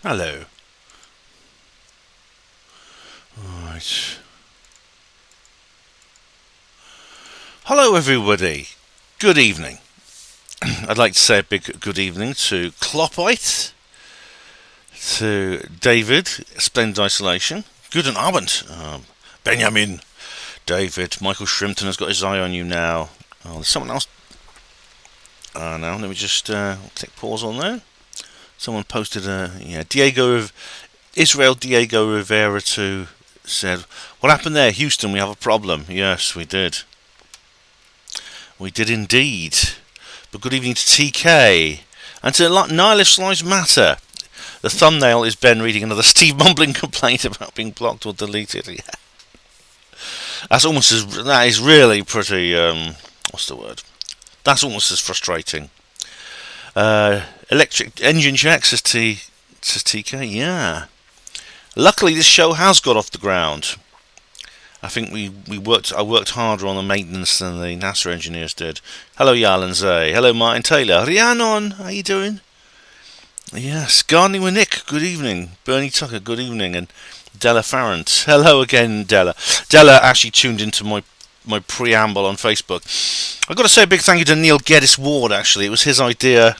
Hello. Right. Hello, everybody. Good evening. I'd like to say a big good evening to Clopite, to David, Splendid Isolation. Guten Abend, Benjamin, David. Michael Shrimpton has got his eye on you now. Oh, there's someone else. Now, let me just click pause on there. Someone posted Israel Diego Rivera 2 said, "What happened there, Houston? We have a problem." Yes, we did. We did indeed. But good evening to TK and to Nihilist Lives Matter. The thumbnail is Ben reading another Steve mumbling complaint about being blocked or deleted. Yeah. That is really pretty. What's the word? That's almost as frustrating. Electric engine check says TK. Yeah. Luckily, this show has got off the ground. I think I worked harder on the maintenance than the NASA engineers did. Hello, Yarlan Zay. Hello, Martin Taylor. Rhiannon, how you doing? Yes, Gardening with Nick, good evening. Bernie Tucker, good evening. And Della Farrant. Hello again, Della. Della actually tuned into my preamble on Facebook. I've got to say a big thank you to Neil Geddes Ward, actually. It was his idea.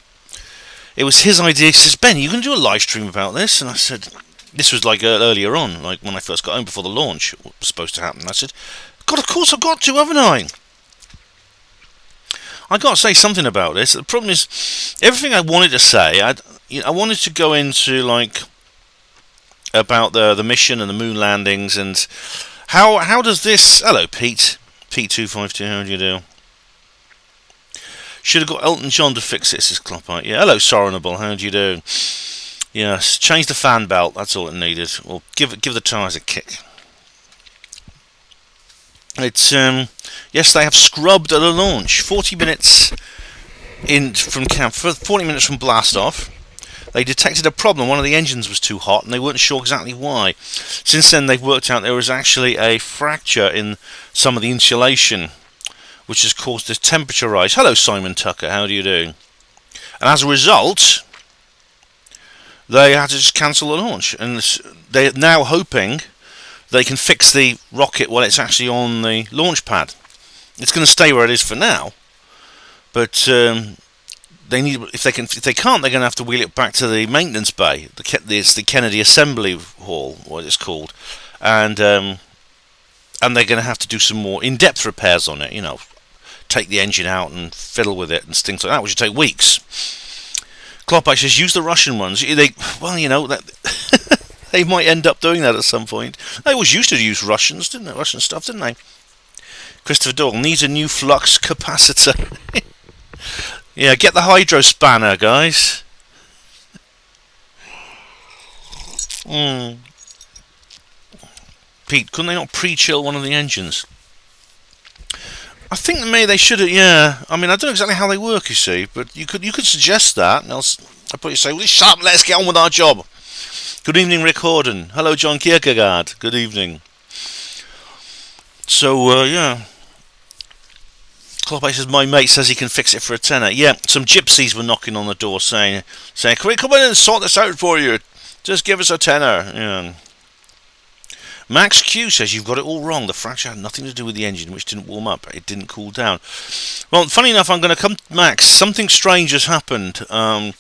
He says, "Ben, you can do a live stream about this?" And I said, this was like earlier on, like when I first got home before the launch was supposed to happen. I said, "God, of course I've got to, haven't I?" I got to say something about this. The problem is, everything I wanted to say, I wanted to go into like about the mission and the moon landings and how does this. Hello, Pete252. How do you do? Should have got Elton John to fix it, says Clopite. Yeah, hello, Sorenable. How do you do? Yes, change the fan belt. That's all it needed. Or give the tyres a kick. It's yes, they have scrubbed at a launch. 40 minutes in from camp. 40 minutes from blast off. They detected a problem. One of the engines was too hot, and they weren't sure exactly why. Since then, they've worked out there was actually a fracture in some of the insulation, which has caused this temperature rise. Hello, Simon Tucker. How do you do? And as a result, they had to just cancel the launch, and they're now hoping they can fix the rocket while it's actually on the launch pad. It's going to stay where it is for now, but they need. If they can't, they're going to have to wheel it back to the maintenance bay. It's the Kennedy Assembly Hall, what it's called, and they're going to have to do some more in-depth repairs on it. You know, take the engine out and fiddle with it and things like that, which would take weeks. Clopite says use the Russian ones. That they might end up doing that at some point. They always used to use Russians, didn't they? Russian stuff, didn't they? Christopher Doyle needs a new flux capacitor. Yeah, get the hydro spanner, guys. Pete, couldn't they not pre-chill one of the engines? I think maybe they should have. Yeah, I mean, I don't know exactly how they work, you see, but you could suggest that, and I'd probably say, "Well, shut up, let's get on with our job." Good evening, Rick Horden. Hello, John Kierkegaard. Good evening. So, yeah. Clopite says, "My mate says he can fix it for a tenner." Yeah, some gypsies were knocking on the door saying, "Can we come in and sort this out for you? Just give us a tenner." Yeah. Max Q says you've got it all wrong. The fracture had nothing to do with the engine, which didn't warm up. It didn't cool down. Well, funny enough, I'm going to come to Max. Something strange has happened. I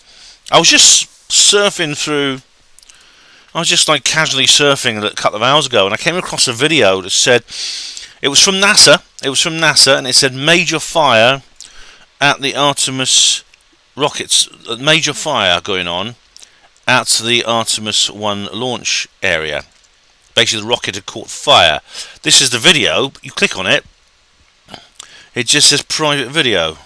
was just surfing through. I was just like casually surfing a couple of hours ago, and I came across a video that said it was from NASA. And it said major fire at the Artemis rockets. Major fire going on at the Artemis 1 launch area. Basically, the rocket had caught fire. This is the video. You click on it. It just says private video.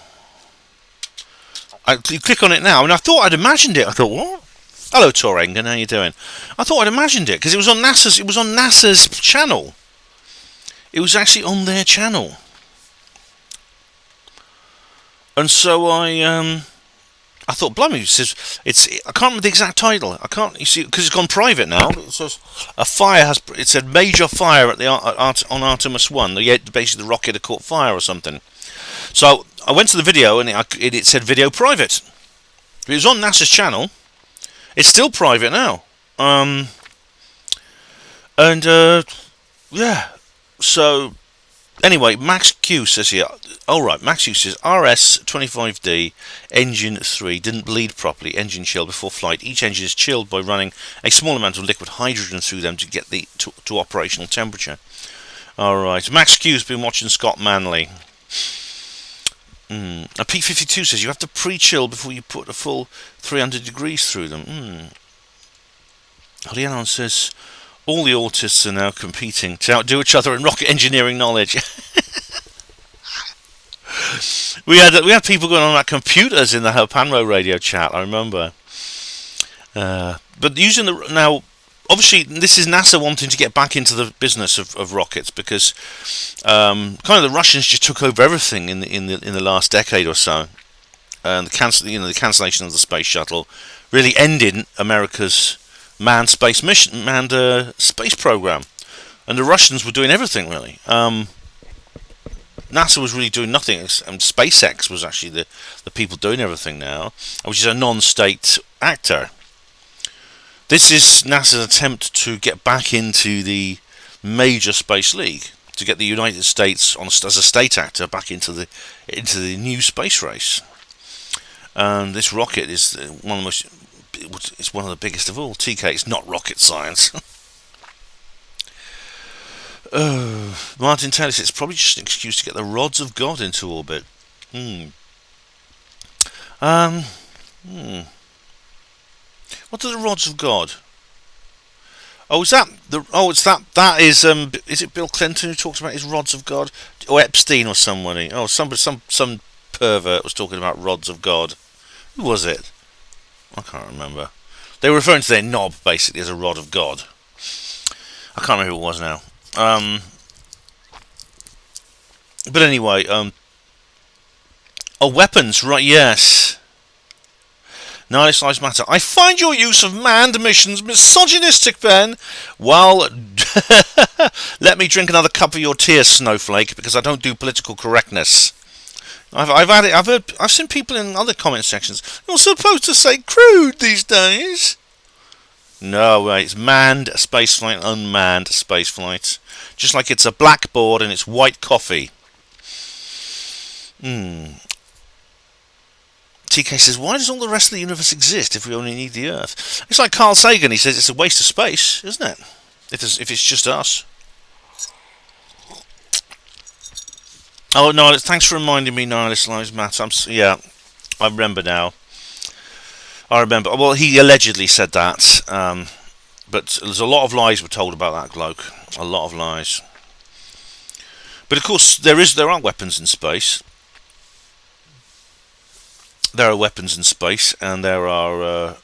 You click on it now, and I thought I'd imagined it. I thought, what? Hello, Torengan. How you doing? I thought I'd imagined it because it was on NASA's. It was on NASA's channel. It was actually on their channel. And so I thought, blimey, it says I can't remember the exact title. I can't, you see, because it's gone private now. It says it said major fire at on Artemis 1. Basically, the rocket had caught fire or something. So I went to the video and it said video private. It was on NASA's channel. It's still private now. And yeah. So anyway, Max Q says here. Alright, Max Q says RS-25D engine 3 didn't bleed properly. Engine chill before flight. Each engine is chilled by running a small amount of liquid hydrogen through them to get to operational temperature. Alright, Max Q's been watching Scott Manley. A P52 says you have to pre-chill before you put a full 300 degrees through them. Leon says all the autists are now competing to outdo each other in rocket engineering knowledge. we had people going on about computers in the Panro radio chat, I remember. But using now, obviously, this is NASA wanting to get back into the business of rockets because kind of the Russians just took over everything in the last decade or so, and the cancellation of the space shuttle really ended America's manned space program, and the Russians were doing everything really. NASA was really doing nothing, and SpaceX was actually the people doing everything now, which is a non-state actor. This is NASA's attempt to get back into the major space league, to get the United States as a state actor back into the new space race. And this rocket is it's one of the biggest of all. TK, it's not rocket science. Martin Taylor says it's probably just an excuse to get the rods of God into orbit. What are the rods of God? Oh, is that that is it Bill Clinton who talks about his rods of God, or Epstein or somebody? Oh, some pervert was talking about rods of God. Who was it? I can't remember. They were referring to their knob basically as a rod of God. I can't remember who it was now. But anyway, weapons, right? Yes. Nice lives matter. I find your use of manned missions misogynistic, Ben. Well, let me drink another cup of your tears, Snowflake, because I don't do political correctness. I've seen people in other comment sections. You're supposed to say crude these days. No, it's manned spaceflight, unmanned spaceflight. Just like it's a blackboard and it's white coffee. TK says, why does all the rest of the universe exist if we only need the Earth? It's like Carl Sagan, he says it's a waste of space, isn't it? If it's just us. Oh, no, thanks for reminding me, Nihilist Lives Matter. Yeah, I remember now. Well, he allegedly said that, but there's a lot of lies were told about that bloke. A lot of lies. But of course, there are weapons in space. There are weapons in space, and there are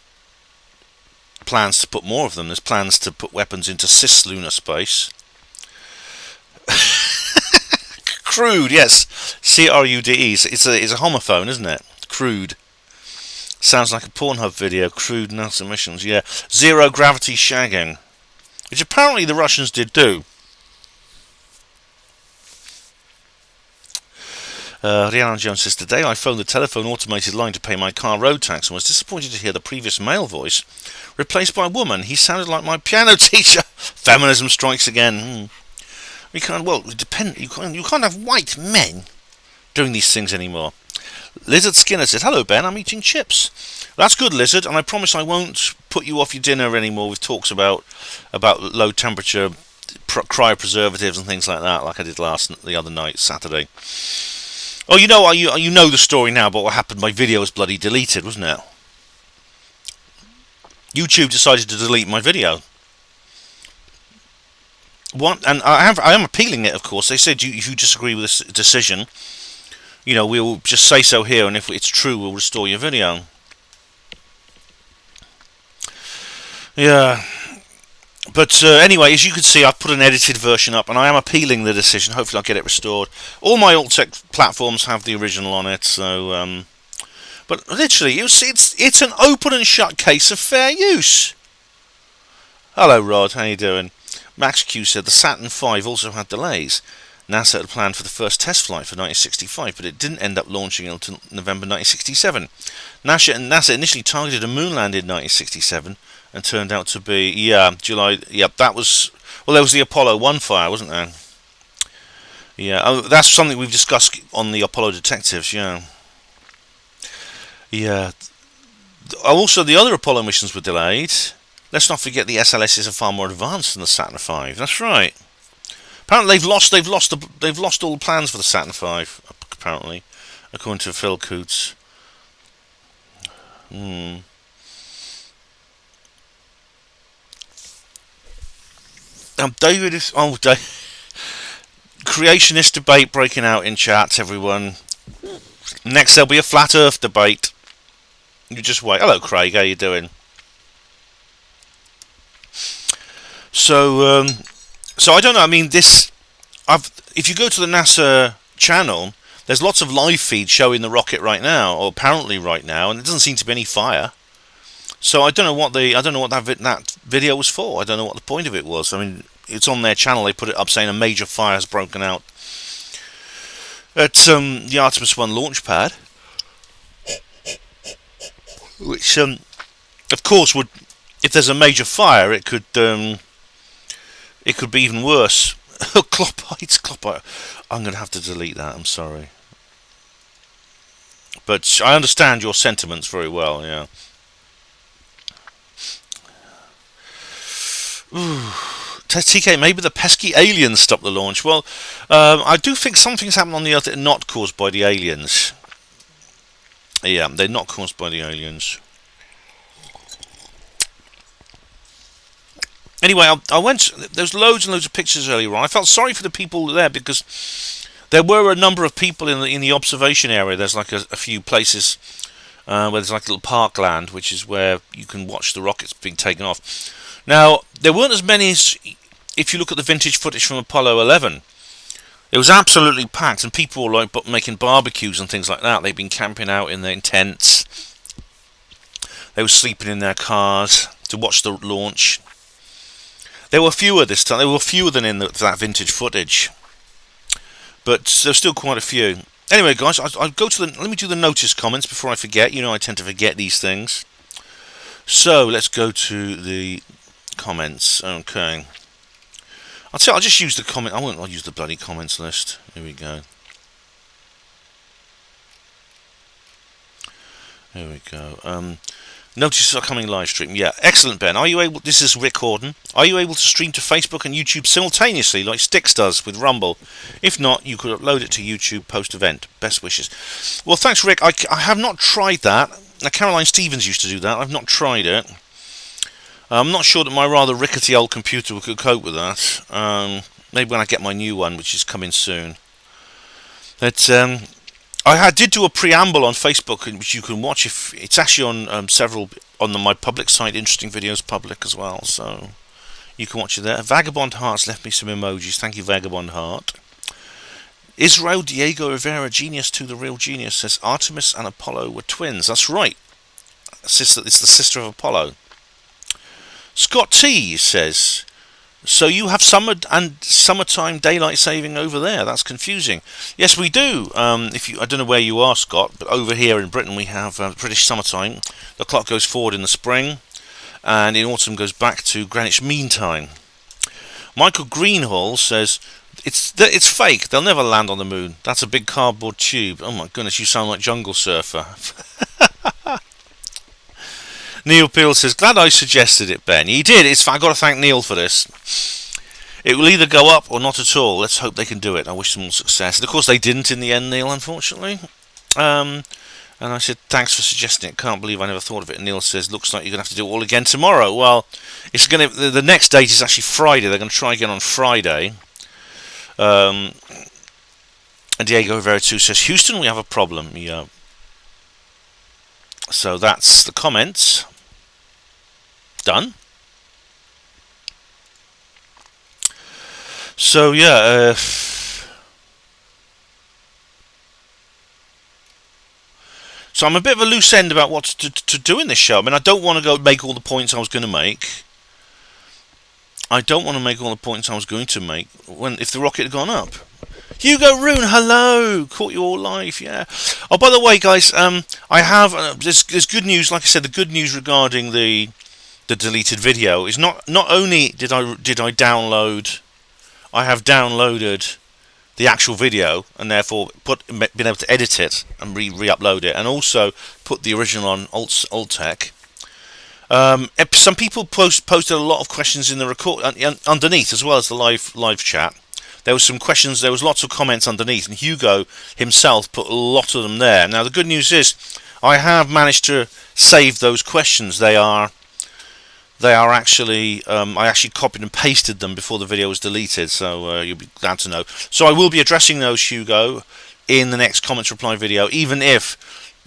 plans to put more of them. There's plans to put weapons into cislunar space. Crude, yes. C-R-U-D-E. It's a homophone, isn't it? Crude. Sounds like a Pornhub video. Crude NASA missions, yeah. Zero gravity shagging, which apparently the Russians did do. Rhiannon Jones says, today I phoned the telephone automated line to pay my car road tax and was disappointed to hear the previous male voice replaced by a woman. He sounded like my piano teacher. Feminism strikes again. You can't have white men doing these things anymore. Lizard Skinner says, hello Ben, I'm eating chips. That's good, Lizard, and I promise I won't put you off your dinner anymore with talks about low temperature cryopreservatives and things like that, like I did the other night, Saturday. Oh, you know the story now, but what happened? My video was bloody deleted, wasn't it? YouTube decided to delete my video. What? And I am appealing it, of course. They said if you disagree with this decision, we'll just say so here, and if it's true, we'll restore your video. Yeah. But anyway, as you can see, I've put an edited version up, and I am appealing the decision. Hopefully I'll get it restored. All my alt-tech platforms have the original on it, so... but literally, it's an open and shut case of fair use. Hello, Rod. How you doing? Max Q said the Saturn V also had delays. NASA had planned for the first test flight for 1965, but it didn't end up launching until November 1967. NASA initially targeted a moon landing in 1967, and turned out to be, July. That was, well, there was the Apollo 1 fire, wasn't there? Yeah, that's something we've discussed on the Apollo Detectives. Yeah. Also, the other Apollo missions were delayed. Let's not forget the SLSs are far more advanced than the Saturn V. That's right. Apparently, they've lost all the plans for the Saturn V. Apparently, according to Phil Coots. David is creationist debate breaking out in chats. Everyone. Next, there'll be a flat Earth debate. You just wait. Hello, Craig. How you doing? So I don't know. I mean, if you go to the NASA channel, there's lots of live feeds showing the rocket right now, or apparently right now, and there doesn't seem to be any fire. So I don't know what that video was for. I don't know what the point of it was. I mean, it's on their channel. They put it up saying a major fire has broken out at the Artemis 1 launch pad, which of course would, if there's a major fire, it could be even worse. Clopite. I'm going to have to delete that. I'm sorry, but I understand your sentiments very well. Yeah. Ooh. TK, maybe the pesky aliens stopped the launch. Well, I do think something's happened on the Earth that are not caused by the aliens. Yeah, they're not caused by the aliens. Anyway, there's loads and loads of pictures earlier on. I felt sorry for the people there because there were a number of people in the observation area. There's like a few places where there's like a little parkland, which is where you can watch the rockets being taken off. Now, there weren't as many as if you look at the vintage footage from Apollo 11. It was absolutely packed, and people were like making barbecues and things like that. They'd been camping out in their tents. They were sleeping in their cars to watch the launch. There were fewer this time. There were fewer than in that vintage footage, but there's still quite a few. Anyway, guys, I'll go to let me do the notice comments before I forget. You know, I tend to forget these things. So let's go to the comments. Okay. I'll just use the comment. I'll use the bloody comments list. Here we go. Here we go. Notice our coming live stream. Yeah, excellent, Ben. Are you able? This is Rick Horden. Are you able to stream to Facebook and YouTube simultaneously, like Styx does with Rumble? If not, you could upload it to YouTube post-event. Best wishes. Well, thanks, Rick. I have not tried that. Now, Caroline Stevens used to do that. I've not tried it. I'm not sure that my rather rickety old computer could cope with that. Maybe when I get my new one, which is coming soon. But I did do a preamble on Facebook, which you can watch. If it's actually on several on my public site, Interesting Videos Public as well, so you can watch it there. Vagabond Hearts left me some emojis. Thank you, Vagabond Heart. Israel Diego Rivera, genius to the real genius, says Artemis and Apollo were twins. That's right. It's the sister of Apollo. Scott T says, so you have summertime daylight saving over there. That's confusing. Yes, we do. I don't know where you are, Scott, but over here in Britain we have British summertime. The clock goes forward in the spring, and in autumn goes back to Greenwich Mean Time. Michael Greenhall says, it's fake. They'll never land on the moon. That's a big cardboard tube. Oh my goodness, you sound like Jungle Surfer. Neil Peel says, glad I suggested it, Ben. He did. I've got to thank Neil for this. It will either go up or not at all. Let's hope they can do it. I wish them all success. And of course they didn't in the end, Neil, unfortunately. And I said, thanks for suggesting it. Can't believe I never thought of it. And Neil says, looks like you're going to have to do it all again tomorrow. Well, the next date is actually Friday. They're going to try again on Friday. And Diego Rivera 2 says, Houston, we have a problem. Yeah. So that's the comments. Done. So yeah, so I'm a bit of a loose end about what to do in this show. I mean, I don't want to go make all the points I was going to make. If the rocket had gone up. Hugo Rune, hello! Caught you all live, yeah. Oh, by the way, guys, I have there's good news. Like I said, the good news regarding the deleted video is not only did I download, I have downloaded the actual video and therefore been able to edit it and re-upload it, and also put the original on Alt-Tech. Some people posted a lot of questions in the record underneath, as well as the live chat. There was some questions. There was lots of comments underneath, and Hugo himself put a lot of them there. Now the good news is, I have managed to save those questions. They are actually I actually copied and pasted them before the video was deleted. So you'll be glad to know. So I will be addressing those, Hugo, in the next comments reply video, even if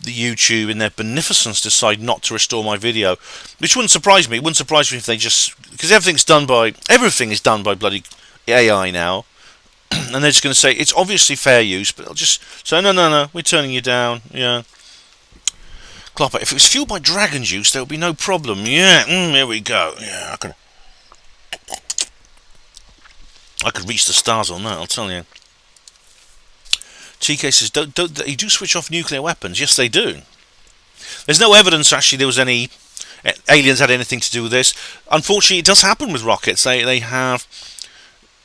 the YouTube, in their beneficence, decide not to restore my video, which wouldn't surprise me. It wouldn't surprise me if they just, because everything is done by bloody AI now. And they're just going to say it's obviously fair use, but they'll just say no, we're turning you down. Yeah, Clopper. If it was fueled by dragon juice, there would be no problem. Yeah, here we go. Yeah, I could reach the stars on that. I'll tell you. TK says, they do switch off nuclear weapons. Yes, they do. There's no evidence actually there was any aliens had anything to do with this. Unfortunately, it does happen with rockets. They have.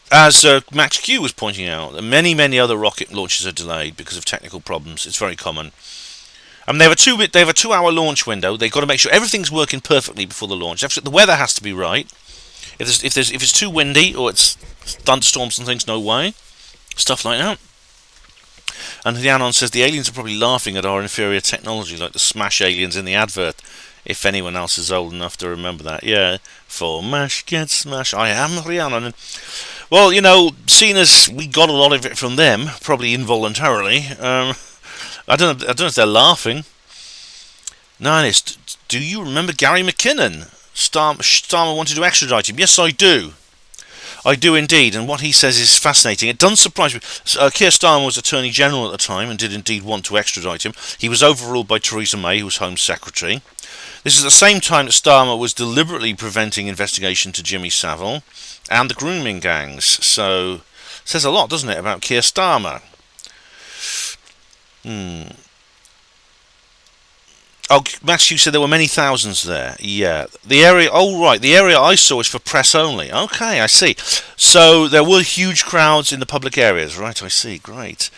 As Max Q was pointing out, many other rocket launches are delayed because of technical problems. It's very common. They have a 2-hour launch window. They've got to make sure everything's working perfectly before the launch. The weather has to be right. If it's too windy or it's thunderstorms and things, no way. Stuff like that. And the Anon says the aliens are probably laughing at our inferior technology, like the Smash aliens in the advert. If anyone else is old enough to remember that, yeah. For Mash get Smash, I am Rhiannon. Well, seeing as we got a lot of it from them, probably involuntarily, I don't know if they're laughing. Nice. Do you remember Gary McKinnon? Starmer wanted to extradite him. Yes, I do. I do indeed, and what he says is fascinating. It doesn't surprise me. Keir Starmer was Attorney General at the time and did indeed want to extradite him. He was overruled by Theresa May, who was Home Secretary. This is the same time that Starmer was deliberately preventing investigation to Jimmy Savile and the grooming gangs. So, it says a lot, doesn't it, about Keir Starmer? Oh, Matthew said there were many thousands there. Yeah. The area I saw is for press only. Okay, I see. So, there were huge crowds in the public areas. Right, I see. Great.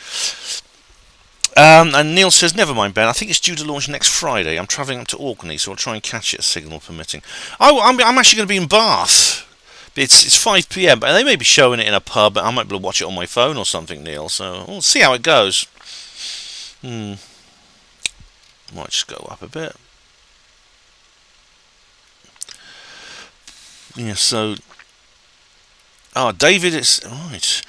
And Neil says, never mind, Ben. I think it's due to launch next Friday. I'm travelling up to Orkney, so I'll try and catch it, signal permitting. I'm actually going to be in Bath. It's 5 p.m, but they may be showing it in a pub. I might be able to watch it on my phone or something, Neil. So we'll see how it goes. Might just go up a bit. Yeah. So. David is right.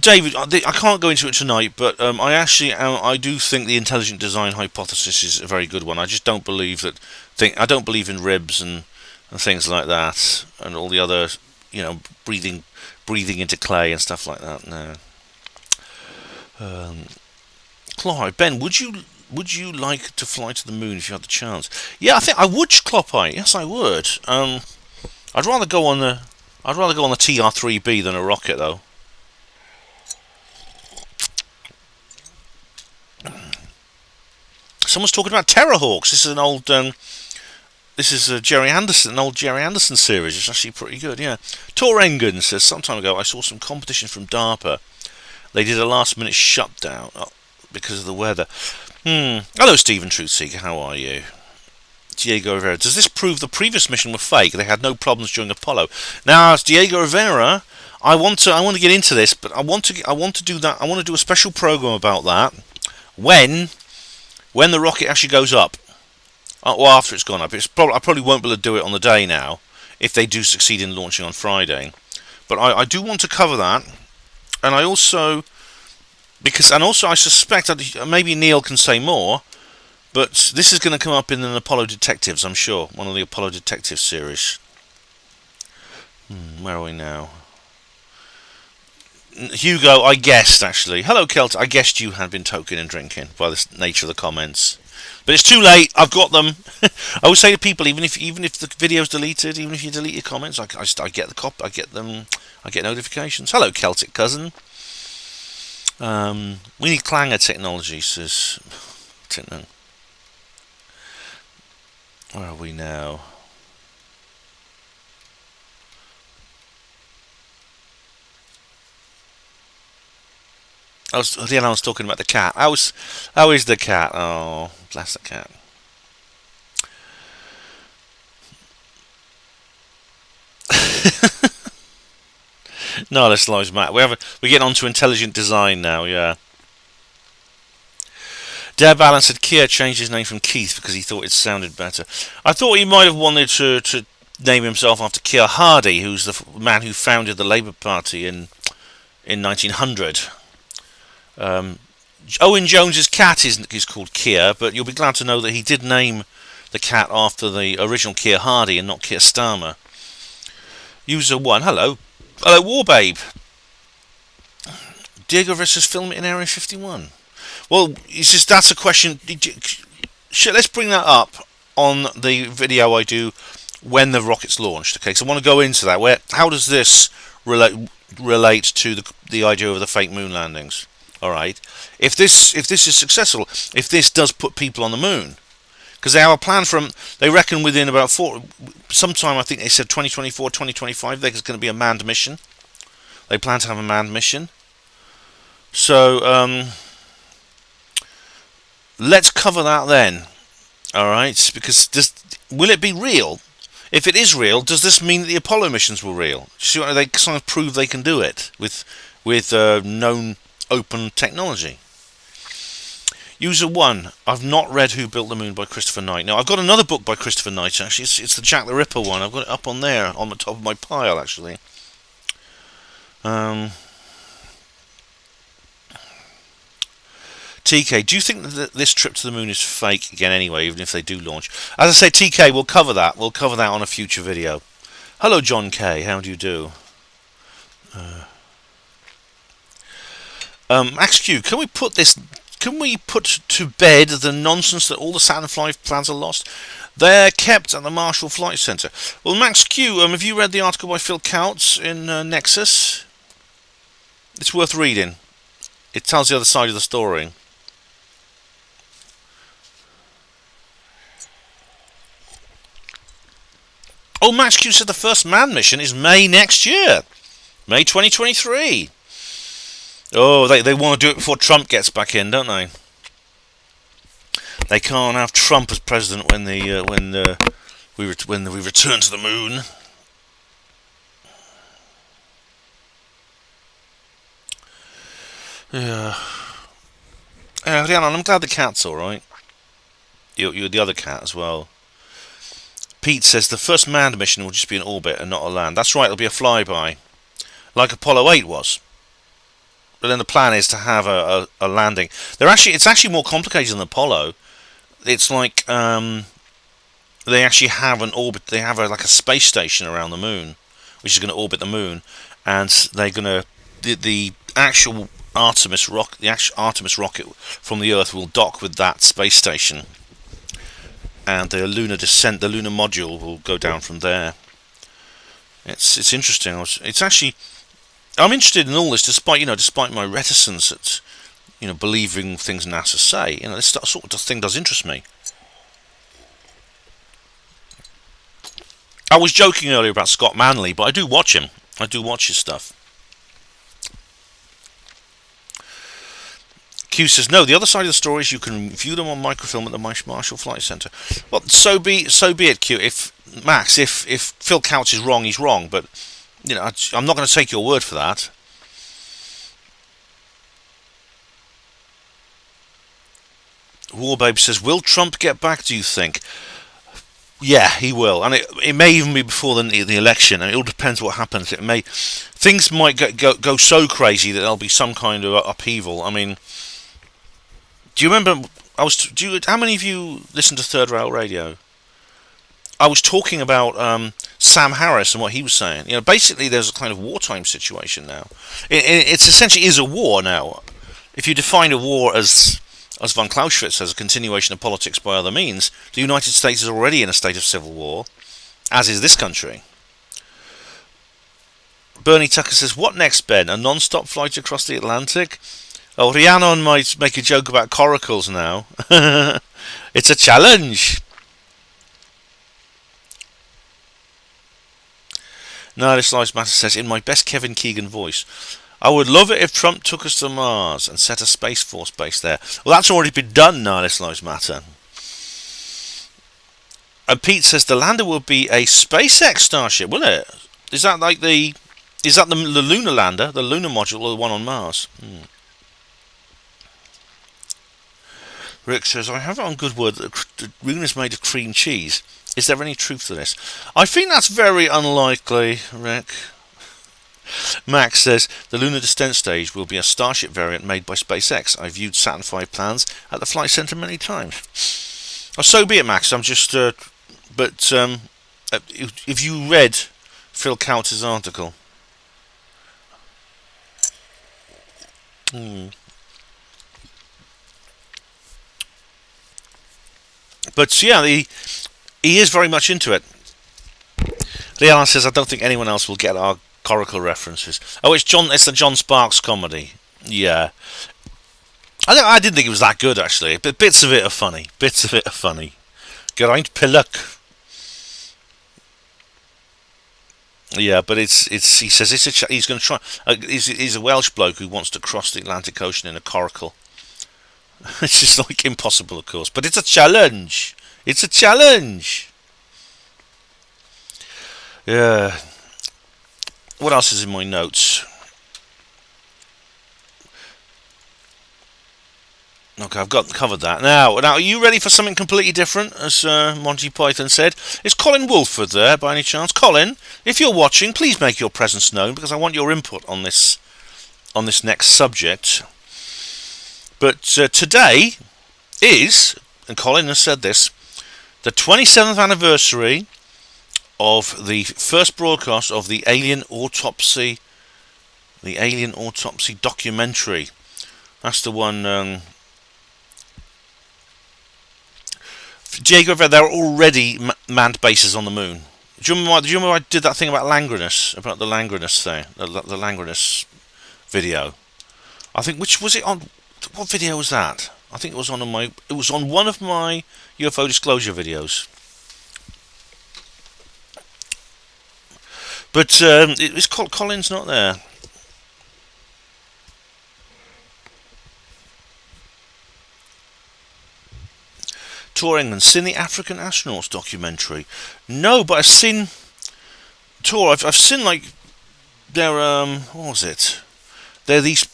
David, I can't go into it tonight, but I do think the intelligent design hypothesis is a very good one. I just don't believe I don't believe in ribs and things like that, and all the other, breathing into clay and stuff like that. No. Clyde, Ben, would you like to fly to the moon if you had the chance? Yeah, I think I would, Clopeye. Yes, I would. I'd rather go on the TR-3B than a rocket, though. Someone's talking about Terrorhawks. This is an old. This is an old Jerry Anderson series. It's actually pretty good. Yeah. Tor Engen says, some time ago I saw some competition from DARPA. They did a last-minute shutdown because of the weather. Hello, Stephen Truthseeker. How are you? Diego Rivera. Does this prove the previous mission were fake? They had no problems during Apollo. Now, Diego Rivera, I want to get into this, but I want to do that. I want to do a special program about that when the rocket actually goes up. Well, after it's gone up. I probably won't be able to do it on the day now if they do succeed in launching on Friday. But I do want to cover that, and I also I suspect that maybe Neil can say more. But this is going to come up in an Apollo Detectives, I'm sure. One of the Apollo Detectives series. Where are we now? Hugo, I guessed, actually. Hello, Kelt. I guessed you had been toking and drinking by the nature of the comments. But it's too late. I've got them. I would say to people, even if the video's deleted, even if you delete your comments, I get the I get them. I get notifications. Hello, Celtic cousin. We need clanger technology, says. Where are we now? I was talking about the cat. How is the cat? Oh, bless the cat. No, this lives matter. We get on to intelligent design now. Yeah. Deb Allen said Keir changed his name from Keith because he thought it sounded better. I thought he might have wanted to name himself after Keir Hardie, who's the man who founded the Labour Party in 1900. Owen Jones's cat is called Keir, but you'll be glad to know that he did name the cat after the original Keir Hardie and not Keir Starmer. User 1, hello. Hello, Warbabe. Diego versus film in Area 51. Well, that's a question. Let's bring that up on the video I do when the rocket's launched. Okay, so I want to go into that. How does this relate to the idea of the fake moon landings? All right. If this is successful, if this does put people on the moon, because they have a plan they reckon within about sometime, I think they said 2024, 2025, there's going to be a manned mission. They plan to have a manned mission. So, let's cover that then. Alright, because will it be real? If it is real, does this mean that the Apollo missions were real? See, they kind of prove they can do it with known open technology. User 1, I've not read Who Built the Moon by Christopher Knight. Now, I've got another book by Christopher Knight, actually. It's the Jack the Ripper one. I've got it up on there, on the top of my pile, actually. TK, do you think that this trip to the moon is fake again anyway, even if they do launch? As I say, TK, we'll cover that. We'll cover that on a future video. Hello, John K. How do you do? Max Q, can we put to bed the nonsense that all the Saturn V plans are lost? They're kept at the Marshall Flight Center. Well, Max Q, have you read the article by Phil Kautz in Nexus? It's worth reading. It tells the other side of the story. Oh, Max Q said the first manned mission is May next year. May 2023. Oh, they want to do it before Trump gets back in, don't they? They can't have Trump as president when we return to the moon. Yeah. Rhiannon, I'm glad the cat's alright. You're the other cat as well. Pete says the first manned mission will just be an orbit and not a land. That's right, it'll be a flyby, like Apollo 8 was. But then the plan is to have a landing. It's actually more complicated than Apollo. It's like they actually have an orbit. They have like a space station around the moon, which is going to orbit the moon, and they're going to the actual Artemis rocket from the Earth will dock with that space station. And the lunar module will go down from there. It's interesting. I'm interested in all this, despite my reticence at believing things NASA say. This sort of thing does interest me. I was joking earlier about Scott Manley, but I do watch him. I do watch his stuff. Q says, no, the other side of the story is you can view them on microfilm at the Marshall Flight Center. Well, so be it, Q. If Phil Kautz is wrong, he's wrong. But, I'm not going to take your word for that. Warbabe says, will Trump get back, do you think? Yeah, he will. And it may even be before the election. And it all depends what happens. Things might go so crazy that there'll be some kind of upheaval. I mean, do you remember? How many of you listen to Third Rail Radio? I was talking about Sam Harris and what he was saying. Basically, there's a kind of wartime situation now. It's essentially is a war now. If you define a war as von Clausewitz says, a continuation of politics by other means, the United States is already in a state of civil war, as is this country. Bernie Tucker says, what next, Ben? A non-stop flight across the Atlantic? Oh, Rhiannon might make a joke about coracles now. It's a challenge. No, this Lives Matter says, in my best Kevin Keegan voice, I would love it if Trump took us to Mars and set a Space Force base there. Well, that's already been done, now, this Lives Matter. And Pete says the lander will be a SpaceX Starship, will it? Is that like the... Is that the lunar lander, the lunar module, or the one on Mars? Rick says, I have it on good word that the moon is made of cream cheese. Is there any truth to this? I think that's very unlikely, Rick. Max says, the lunar descent stage will be a Starship variant made by SpaceX. I viewed Saturn V plans at the Flight Centre many times. Oh, so be it, Max. I'm just... if you read Phil Kautz's article... But yeah, he is very much into it. Leon says, I don't think anyone else will get our coracle references. Oh, it's the John Sparks comedy. Yeah. I didn't think it was that good, actually. But bits of it are funny. Geraint Pillock. Yeah, but he says he's going to try. He's a Welsh bloke who wants to cross the Atlantic Ocean in a coracle. It's just like impossible, of course, but it's a challenge. Yeah. What else is in my notes? Okay, I've covered that. Now, are you ready for something completely different? As Monty Python said, is Colin Wolford there by any chance? Colin, if you're watching, please make your presence known because I want your input on this next subject. But today is, and Colin has said this, the 27th anniversary of the first broadcast of the Alien Autopsy documentary. That's the one. Jacob, there are already manned bases on the moon. Do you remember I did that thing about Langrenus, about the Langrenus thing, the Langrenus video? I think, which was it on? What video was that? I think it was on one of my UFO disclosure videos. But it's called Colin's not there. Tor England, seen the African astronauts documentary? No, but I've seen Tor. I've seen like their what was it? They're these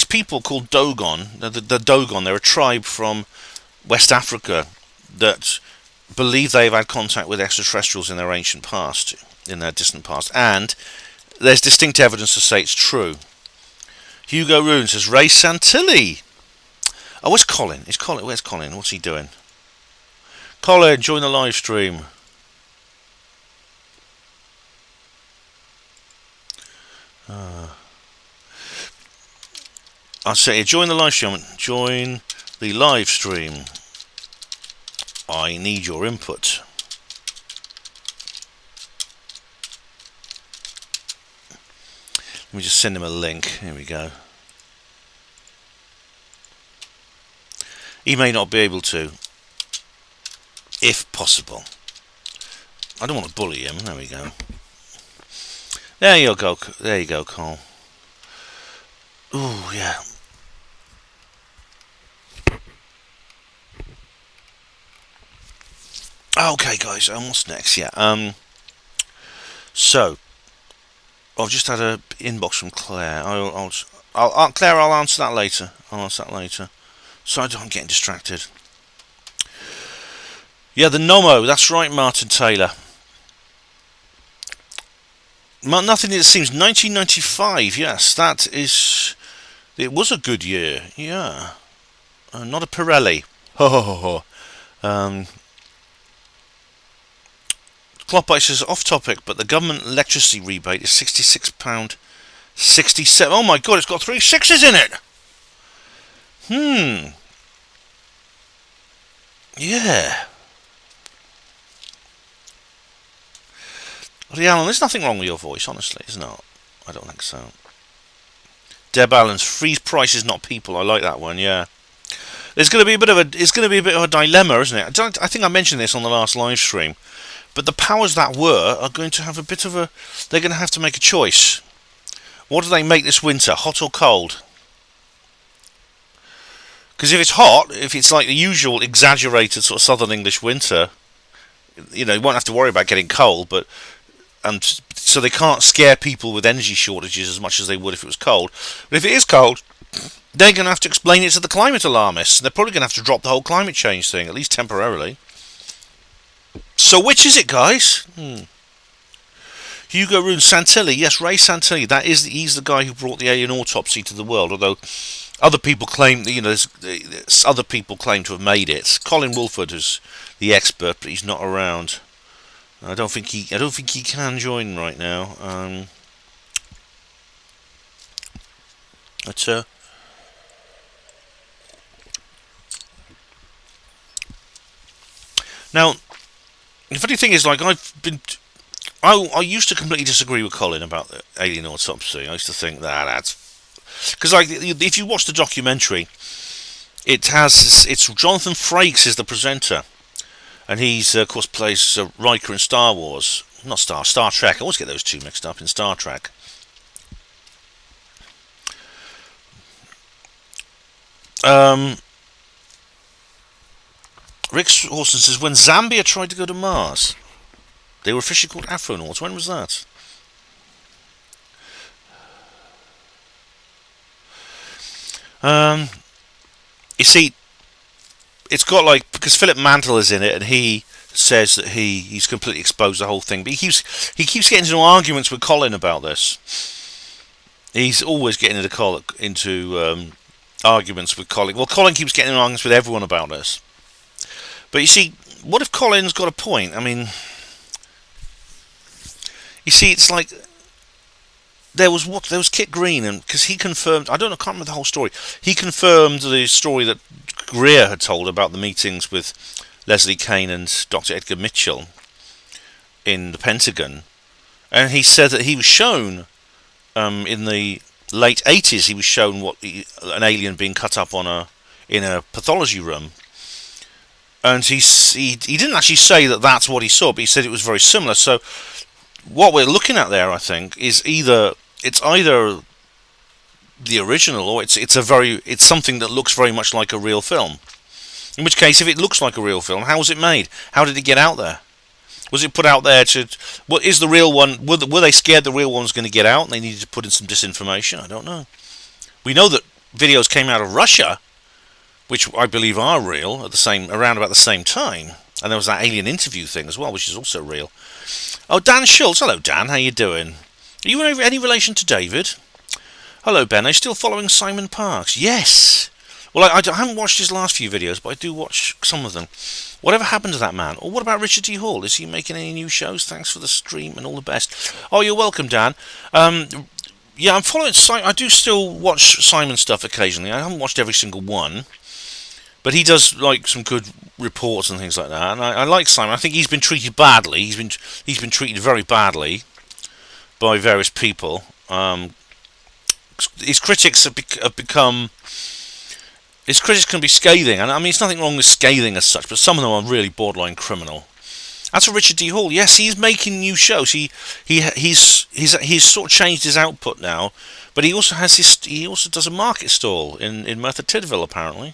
people called Dogon. The Dogon. They're a tribe from West Africa that believe they've had contact with extraterrestrials in their ancient past, in their distant past, and there's distinct evidence to say it's true. Hugo Rune says Ray Santilli. Oh, where's Colin? Where's Colin? What's he doing? Colin, join the live stream. I'll say, join the live stream. Join the live stream. I need your input. Let me just send him a link. Here we go. He may not be able to, if possible. I don't want to bully him. There we go. There you go. There you go, Cole. Ooh, yeah. Okay, guys. What's next? Yeah. So, I've just had an inbox from Claire. Claire, I'll answer that later. So I'm getting distracted. Yeah, the Nomo. That's right, Martin Taylor. Nothing. It seems 1995. Yes, that is. It was a good year. Yeah, not a Pirelli. Ho ho ho ho. Clockbite says off topic, but the government electricity rebate is £66.67. Oh my god, it's got 3 6s in it. Yeah. Rhiannon, there's nothing wrong with your voice, honestly, there's not. I don't think so. Deb Allen's freeze prices, not people. I like that one. Yeah. There's going to be a bit of a. It's going to be a bit of a dilemma, isn't it? I think I mentioned this on the last live stream, but the powers that were are going to have a bit of a. They're going to have to make a choice. What do they make this winter? Hot or cold? Because if it's hot, if it's like the usual exaggerated sort of southern English winter, you won't have to worry about getting cold, but so they can't scare people with energy shortages as much as they would if it was cold. But if it is cold, they're going to have to explain it to the climate alarmists. They're probably going to have to drop the whole climate change thing, at least temporarily. So which is it, guys? Hugo Rune Santilli, yes, Ray Santilli. He's the guy who brought the alien autopsy to the world. Although other people claim, other people claim to have made it. Colin Wolford is the expert, but he's not around. I don't think he can join right now. Now, the funny thing is, like, I used to completely disagree with Colin about the alien autopsy. I used to think that's because, like, if you watch the documentary, it's Jonathan Frakes is the presenter, and he's of course plays Riker in Star Wars, not Star Trek. I always get those two mixed up in Star Trek. Rick Horson says, when Zambia tried to go to Mars, they were officially called Afronauts. When was that? You see, it's got because Philip Mantle is in it, and he says that he's completely exposed the whole thing. But he keeps getting into arguments with Colin about this. He's always getting into arguments with Colin. Well, Colin keeps getting in arguments with everyone about this. But you see, what if Colin's got a point? I mean, you see, it's like there was Kit Green, and because he confirmed, I can't remember the whole story. He confirmed the story that Greer had told about the meetings with Leslie Kean and Dr. Edgar Mitchell in the Pentagon, and he said that he was shown in the late 80s. He was shown an alien being cut up in a pathology room. And he didn't actually say that that's what he saw, but he said it was very similar. So what we're looking at there, I think, is either the original, or it's something that looks very much like a real film. In which case, if it looks like a real film, how was it made? How did it get out there? Was it put out there what is the real one? Were they scared the real one was going to get out, and they needed to put in some disinformation? I don't know. We know that videos came out of Russia, which I believe are real, around about the same time. And there was that alien interview thing as well, which is also real. Oh, Dan Schultz. Hello, Dan. How you doing? Are you in any relation to David? Hello, Ben. Are you still following Simon Parks? Yes. Well, I haven't watched his last few videos, but I do watch some of them. Whatever happened to that man? Or what about Richard T. Hall? Is he making any new shows? Thanks for the stream and all the best. Oh, you're welcome, Dan. Yeah, I'm following Simon. I do still watch Simon stuff occasionally. I haven't watched every single one. But he does like some good reports and things like that, and I like Simon. I think he's been treated badly. He's been treated very badly by various people. His critics have become. His critics can be scathing, and I mean, it's nothing wrong with scathing as such, but some of them are really borderline criminal. As for Richard D. Hall, yes, he's making new shows. He's sort of changed his output now, but he also does a market stall in Merthyr Tydfil apparently.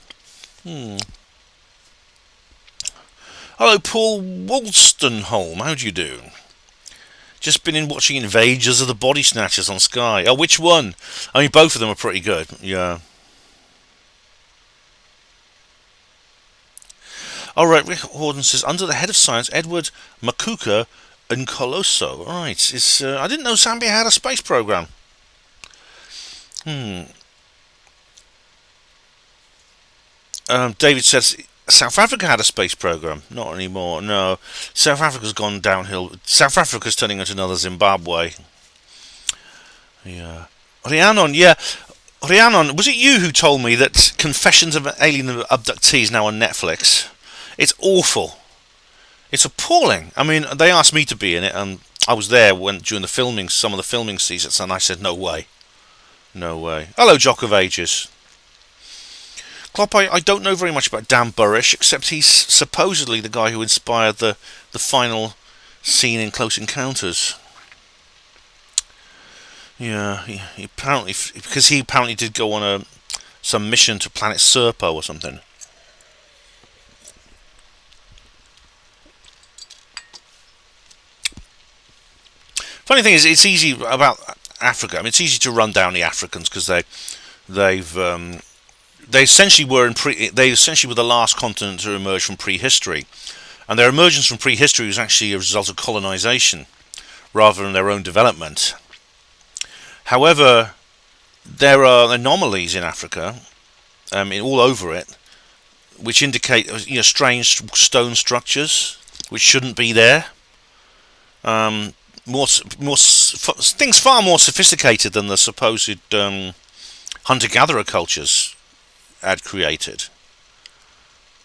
Hello, Paul Wolstenholme. How do you do? Just been watching Invaders of the Body Snatchers on Sky. Oh, which one? I mean, both of them are pretty good. Yeah. Alright, Rick Horden says, under the head of science, Edward Makuka Nkoloso. Right. I didn't know Zambia had a space program. David says South Africa had a space program. Not anymore. No, South Africa's gone downhill. South Africa's turning into another Zimbabwe. Yeah, Rhiannon. Yeah, Rhiannon. Was it you who told me that Confessions of an Alien Abductee is now on Netflix? It's awful. It's appalling. I mean, they asked me to be in it, and I was there during some of the filming seasons, and I said no way. No way. Hello, Jock of Ages. Klopp, I don't know very much about Dan Burrish, except he's supposedly the guy who inspired the final scene in Close Encounters. Yeah, he apparently, because he apparently did go on some mission to planet Serpo or something. Funny thing is, it's easy about Africa. I mean, it's easy to run down the Africans because they essentially were the last continent to emerge from prehistory, and their emergence from prehistory was actually a result of colonization rather than their own development. However, there are anomalies in Africa, all over it, which indicate strange stone structures which shouldn't be there. Things far more sophisticated than the supposed hunter-gatherer cultures had created.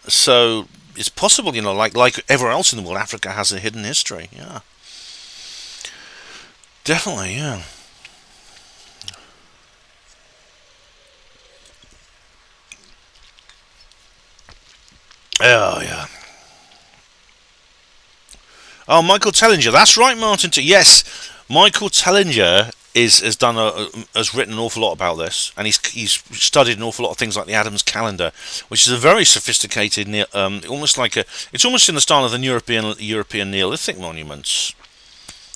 So it's possible, like everywhere else in the world, Africa has a hidden history. Yeah, definitely. Yeah. Oh yeah. Oh, Michael Tellinger. That's right, Martin. Yes, Michael Tellinger has written an awful lot about this, and he's studied an awful lot of things like the Adams calendar, which is a very sophisticated, it's almost in the style of the European Neolithic monuments.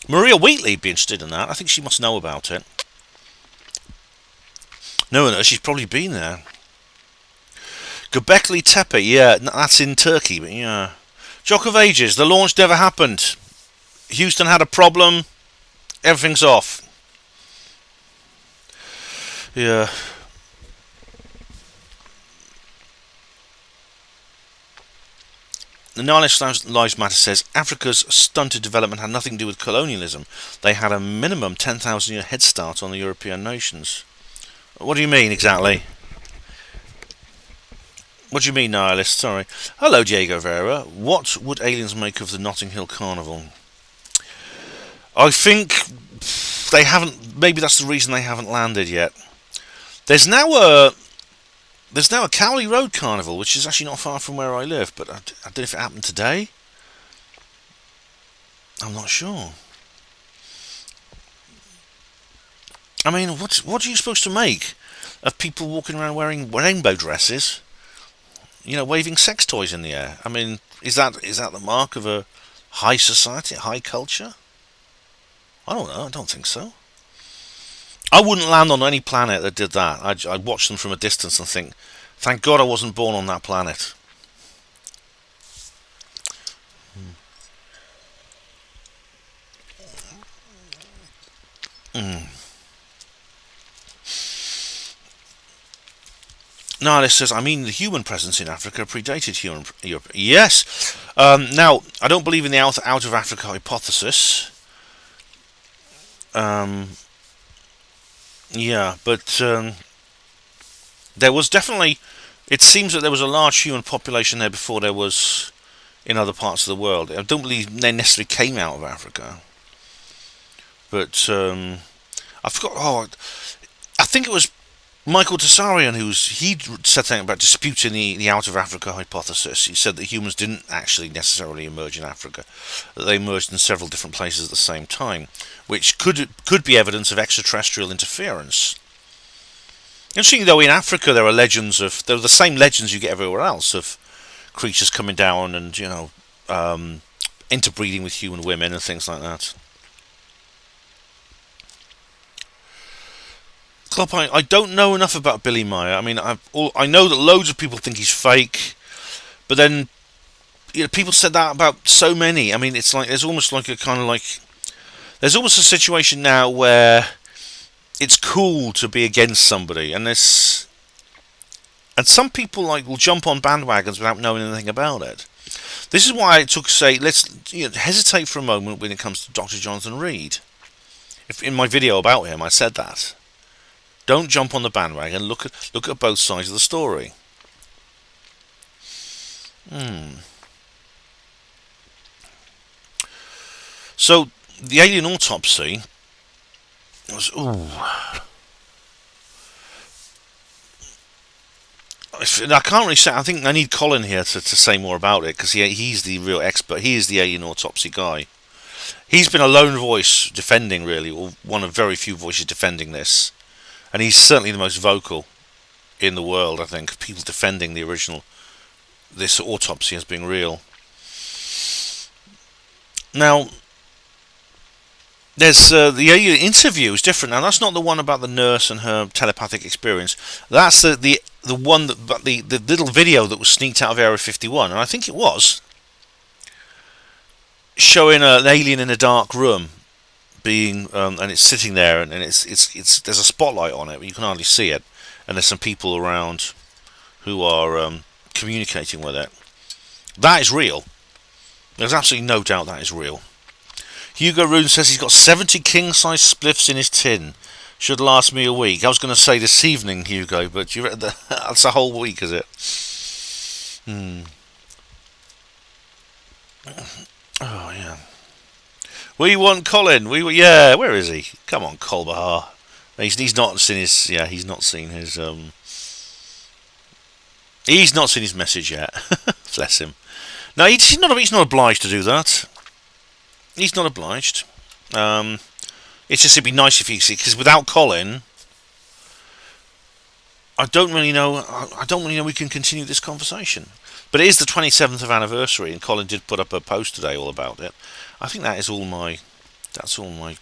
Maria Wheatley'd be interested in that. I think she must know about it. No, she's probably been there. Göbekli Tepe, yeah, that's in Turkey, but yeah. Jock of Ages, the launch never happened. Houston had a problem. Everything's off. Yeah. The Nihilist Lives Matter says Africa's stunted development had nothing to do with colonialism. They had a minimum 10,000 year head start on the European nations. What do you mean exactly? What do you mean, Nihilist? Sorry. Hello, Diego Vera. What would aliens make of the Notting Hill Carnival? I think they haven't. Maybe that's the reason they haven't landed yet. There's now a Cowley Road Carnival, which is actually not far from where I live, but I don't know if it happened today. I'm not sure. I mean, what are you supposed to make of people walking around wearing rainbow dresses? Waving sex toys in the air. I mean, is that the mark of a high society, a high culture? I don't know. I don't think so. I wouldn't land on any planet that did that. I'd watch them from a distance and think, thank God I wasn't born on that planet. No, this says, the human presence in Africa predated Europe. Yes. Now, I don't believe in the out of Africa hypothesis. Yeah, but there was definitely. It seems that there was a large human population there before there was in other parts of the world. I don't believe they necessarily came out of Africa. But I forgot. Oh, I think it was Michael Tessarian he said something about disputing the out of Africa hypothesis. He said that humans didn't actually necessarily emerge in Africa, that they emerged in several different places at the same time, which could be evidence of extraterrestrial interference. Interesting though, in Africa there are the same legends you get everywhere else of creatures coming down and interbreeding with human women and things like that. Klopp, I don't know enough about Billy Meyer. I mean, I know that loads of people think he's fake, but then people said that about so many. I mean, it's like there's almost a situation now where it's cool to be against somebody, and some people will jump on bandwagons without knowing anything about it. This is why I let's hesitate for a moment when it comes to Dr. Jonathan Reed. In my video about him, I said that. Don't jump on the bandwagon. Look at both sides of the story. So the alien autopsy was I can't really say. I think I need Colin here to say more about it, because he's the real expert. He is the alien autopsy guy. He's been a lone voice defending, really, or one of very few voices defending this, and he's certainly the most vocal in the world, I think, people defending the original, this autopsy as being real. Now, there's the alien interview is different. Now, that's not the one about the nurse and her telepathic experience. That's the one that, but the little video that was sneaked out of Area 51, and I think it was showing an alien in a dark room, being and it's sitting there, and it's there's a spotlight on it, but you can hardly see it, and there's some people around who are communicating with it. That is real. There's absolutely no doubt that is real. Hugo Rune says he's got 70 king-size spliffs in his tin. Should last me a week. I was going to say this evening, Hugo, but that's a whole week, is it? Oh, yeah. We want Colin. Yeah, where is he? Come on, Colbahar. He's not seen his... Yeah, he's not seen his... He's not seen his message yet. Bless him. No, he's not obliged to do that. He's not obliged. It's just, it'd be nice if he... Because without Colin, I don't really know we can continue this conversation. But it is the 27th of anniversary, and Colin did put up a post today all about it. I think that's all my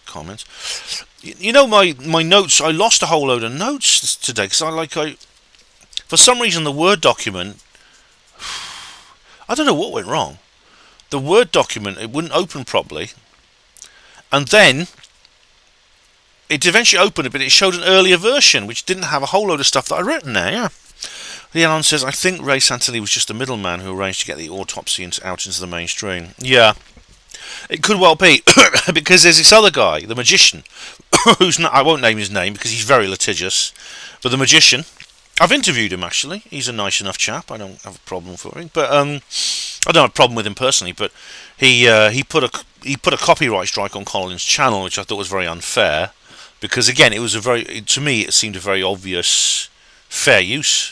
comments. You know, my notes, I lost a whole load of notes today, because for some reason the Word document, I don't know what went wrong. The Word document, it wouldn't open properly, and then it eventually opened it, but it showed an earlier version which didn't have a whole load of stuff that I'd written there. Yeah. Leon says, I think Ray Santilli was just a middleman who arranged to get the autopsy out into the mainstream. Yeah, it could well be, because there's this other guy, the magician, who's not, I won't name his name because he's very litigious, but the magician, I've interviewed him actually. He's a nice enough chap. I don't have a problem for him, but I don't have a problem with him personally. But he put a copyright strike on Colin's channel, which I thought was very unfair, because again, to me it seemed a very obvious fair use.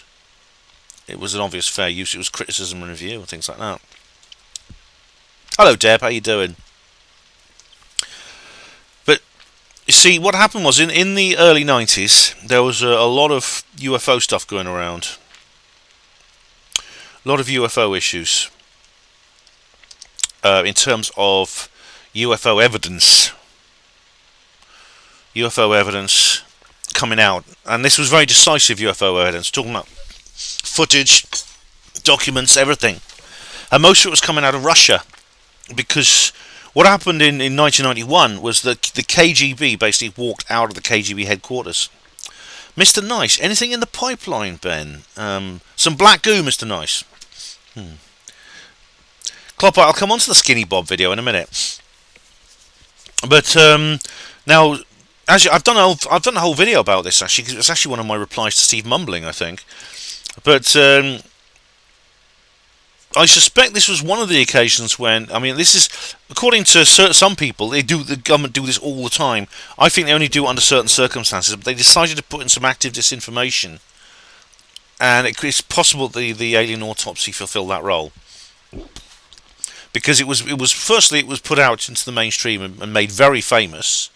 It was an obvious fair use. It was criticism and review and things like that. Hello, Deb. How you doing? But you see, what happened was in the early 90s, there was a lot of UFO stuff going around. A lot of UFO issues in terms of UFO evidence. UFO evidence coming out, and this was very decisive UFO evidence. Talking about footage, documents, everything, and most of it was coming out of Russia, because what happened in 1991 was that the KGB basically walked out of the KGB headquarters. Mr. Nice, anything in the pipeline, Ben? Some black goo, Mr. Nice. Klopp, I'll come on to the Skinny Bob video in a minute, but now, actually, I've done a whole video about this. Actually, it's actually one of my replies to Steve Mumbling, I think. But I suspect this was one of the occasions when, I mean, this is, according to some people, the government do this all the time. I think they only do it under certain circumstances, but they decided to put in some active disinformation, and it's possible the alien autopsy fulfilled that role, because it was firstly it was put out into the mainstream and made very famous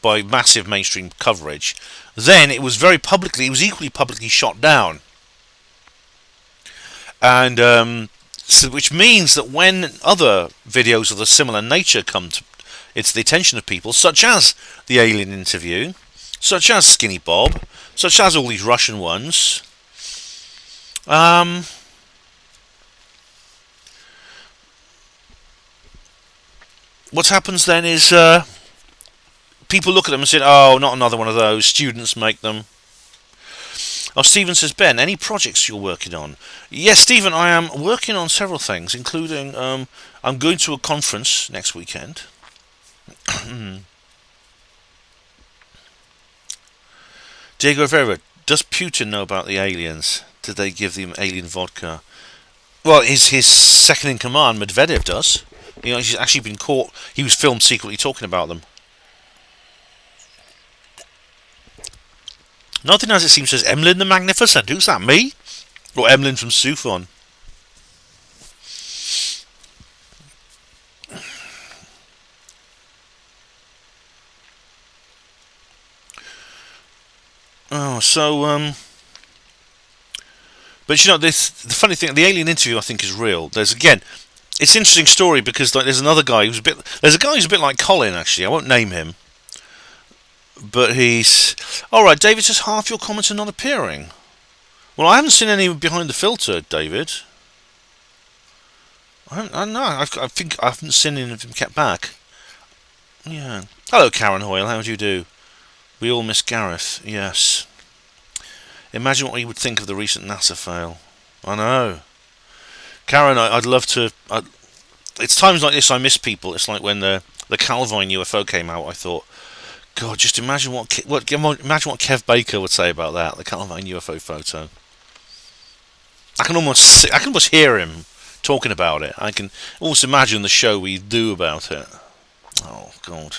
by massive mainstream coverage. Then it was equally publicly shot down. And which means that when other videos of a similar nature come into the attention of people, such as the alien interview, such as Skinny Bob, such as all these Russian ones, what happens then is people look at them and say, oh, not another one of those, students make them. Oh, Stephen says, Ben, any projects you're working on? Yes, Stephen, I am working on several things, including I'm going to a conference next weekend. Diego Rivera, does Putin know about the aliens? Did they give them alien vodka? Well, his second in command, Medvedev, does. You know, he's actually been caught. He was filmed secretly talking about them. Nothing as it seems, says Emlyn the Magnificent. Who's that, me? Or Emlyn from Sufon. Oh, so but you know, this the funny thing, the alien interview I think is real. There's again, it's an interesting story because like, there's another guy who's a bit. There's a guy who's a bit like Colin actually. I won't name him, but he's all right. David says half your comments are not appearing. Well, I haven't seen any behind the filter, David. I don't know. I think I haven't seen any of them kept back. Yeah. Hello, Karen Hoyle. How do you do? We all miss Gareth. Yes. Imagine what he would think of the recent NASA fail. I know. Karen, I'd love to. It's times like this I miss people. It's like when the Calvine UFO came out. I thought, God, just imagine imagine what Kev Baker would say about that. The Calvine UFO photo. I can almost hear him talking about it. I can almost imagine the show we do about it. Oh God.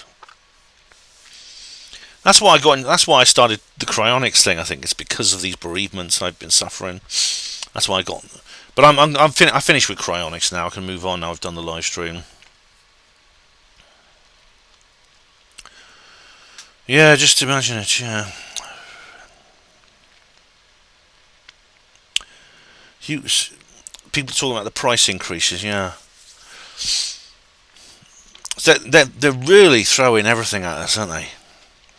That's why I started the cryonics thing. I think it's because of these bereavements I've been suffering. That's why I got. But I finished with cryonics now. I can move on now. I've done the live stream. Yeah, just imagine it. Yeah. People talking about the price increases. Yeah. They're really throwing everything at us, aren't they?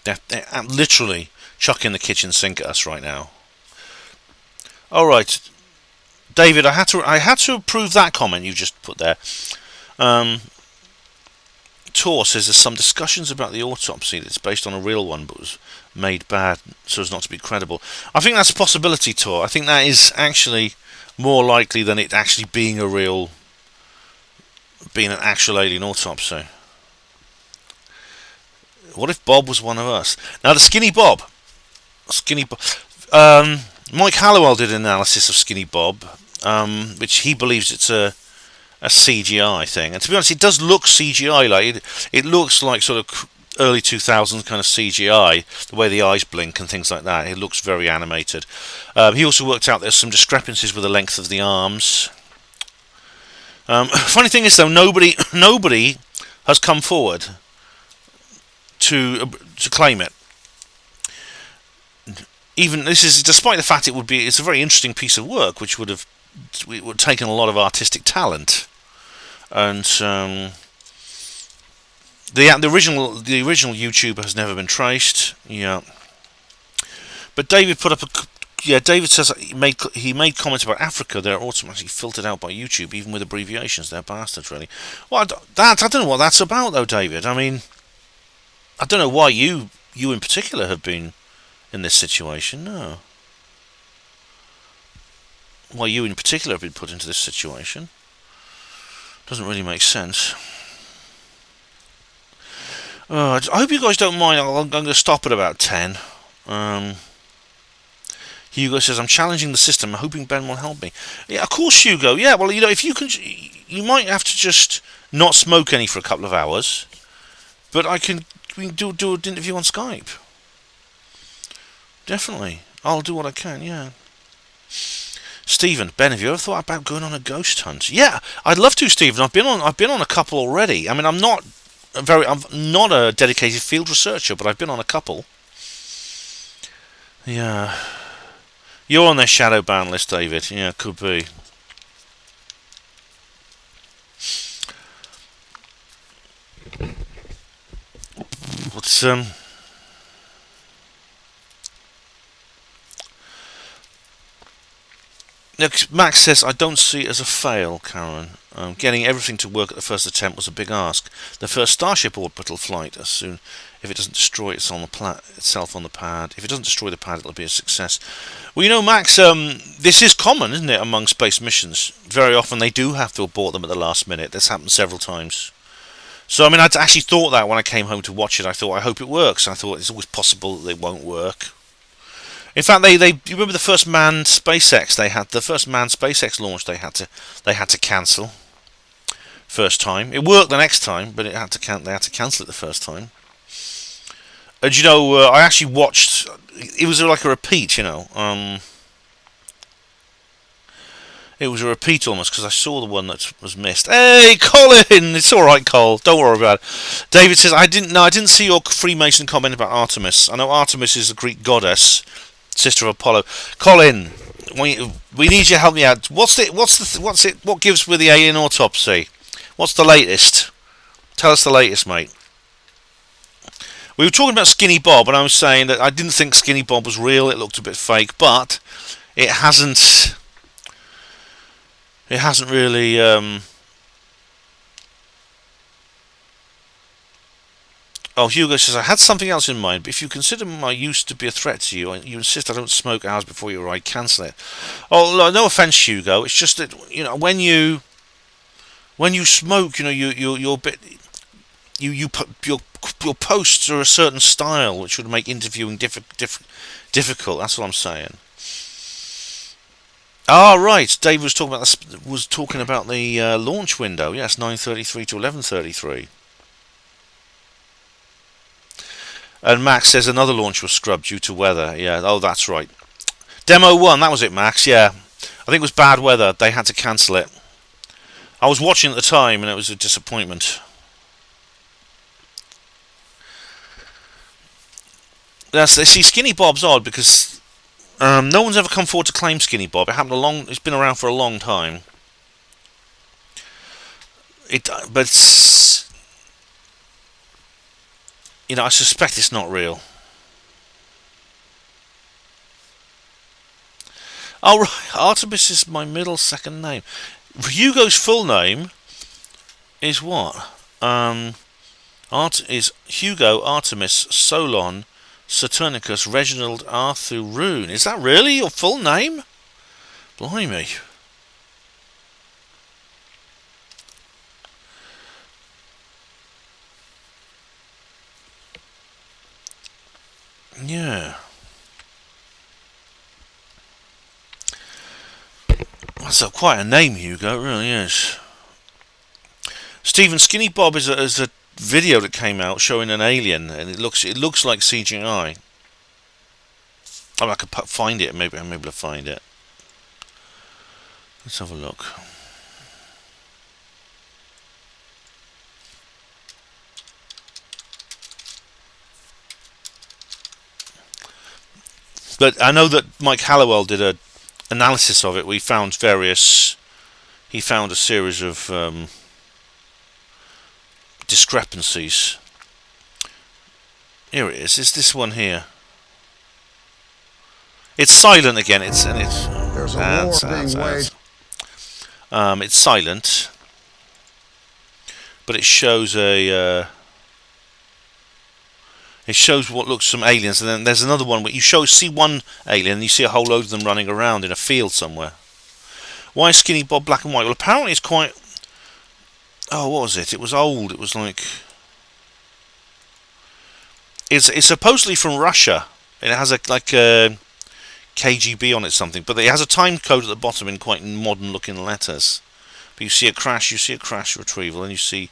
They're literally chucking the kitchen sink at us right now. All right, David, I had to approve that comment you just put there. Tor says there's some discussions about the autopsy that's based on a real one, but was made bad so as not to be credible. I think that's a possibility, Tor. I think that is actually more likely than it actually being an actual alien autopsy. What if Bob was one of us? Now the Skinny Bob. Mike Hallowell did an analysis of Skinny Bob, which he believes it's a CGI thing. And to be honest, it does look CGI. Like it looks like sort of early 2000s kind of CGI, the way the eyes blink and things like that. It looks very animated. He also worked out there's some discrepancies with the length of the arms. Funny thing is though, nobody has come forward to claim it. Even this is despite the fact it's a very interesting piece of work, which would have taken a lot of artistic talent, and the original YouTuber has never been traced. Yeah, but David put up David says he made comments about Africa. They're automatically filtered out by YouTube, even with abbreviations. They're bastards, really. Well, I don't know what that's about, though, David. I mean, I don't know why you in particular have been in this situation. No. Why you in particular have been put into this situation doesn't really make sense. I hope you guys don't mind. I'm going to stop at about 10. Hugo says, I'm challenging the system. I'm hoping Ben will help me. Yeah, of course, Hugo. Yeah, well, if you can, you might have to just not smoke any for a couple of hours. But we can do an interview on Skype. Definitely. I'll do what I can, yeah. Stephen, Ben, have you ever thought about going on a ghost hunt? Yeah, I'd love to, Stephen. I've been on a couple already. I mean, I'm not a dedicated field researcher, but I've been on a couple. Yeah. You're on their shadow ban list, David. Yeah, could be. What's Max says, I don't see it as a fail, Karen. Getting everything to work at the first attempt was a big ask. The first Starship orbital flight, as soon if it doesn't destroy itself on the pad. If it doesn't destroy the pad, it'll be a success. Well, Max, this is common, isn't it, among space missions? Very often they do have to abort them at the last minute. This happened several times. So, I mean, I'd actually thought that when I came home to watch it. I thought, I hope it works. I thought it's always possible that it won't work. In fact, you remember the first manned SpaceX launch they had to cancel first time. It worked the next time, but they had to cancel it the first time. And I actually watched. It was like a repeat, It was a repeat almost, because I saw the one that was missed. Hey, Colin! It's alright, Cole. Don't worry about it. David says, I didn't see your Freemason comment about Artemis. I know Artemis is the Greek goddess, sister of Apollo. Colin, we need you to help me out. What gives with the alien autopsy? What's the latest? Tell us the latest, mate. We were talking about Skinny Bob, and I was saying that I didn't think Skinny Bob was real. It looked a bit fake, but it hasn't really. Oh, Hugo says, I had something else in mind, but if you consider my use to be a threat to you, you insist I don't smoke hours before you arrive, cancel it. Oh, no offence, Hugo. It's just that, when you smoke, you're a bit. Your posts are a certain style, which would make interviewing difficult. That's what I'm saying. Ah, right. Dave was talking about the launch window. Yes, 9:33 to 11:33. And Max says another launch was scrubbed due to weather. Yeah. Oh, that's right. Demo 1. That was it, Max. Yeah. I think it was bad weather. They had to cancel it. I was watching at the time, and it was a disappointment. See, Skinny Bob's odd because no one's ever come forward to claim Skinny Bob. It's been around for a long time. But I suspect it's not real. Oh, right. Artemis is my middle second name. Hugo's full name is what? Is Hugo Artemis Solon Saturnicus Reginald Arthur Rune. Is that really your full name? Blimey. Yeah. That's quite a name, Hugo. It really is. Stephen, Skinny Bob is a video that came out showing an alien, and it looks like CGI. I could find it. Maybe I'm able to find it. Let's have a look. But I know that Mike Hallowell did a analysis of it. He found a series of discrepancies. Here it is. It's this one here. It's silent again. There's a war being waged. It's silent, but it shows it shows what looks some aliens, and then there's another one where you see one alien and you see a whole load of them running around in a field somewhere. Why is Skinny Bob black and white? Well, apparently it's quite. Oh, what was it? It was old. It was like. It's supposedly from Russia. It has a KGB on it, something, but it has a time code at the bottom in quite modern-looking letters. But you see a crash retrieval, and you see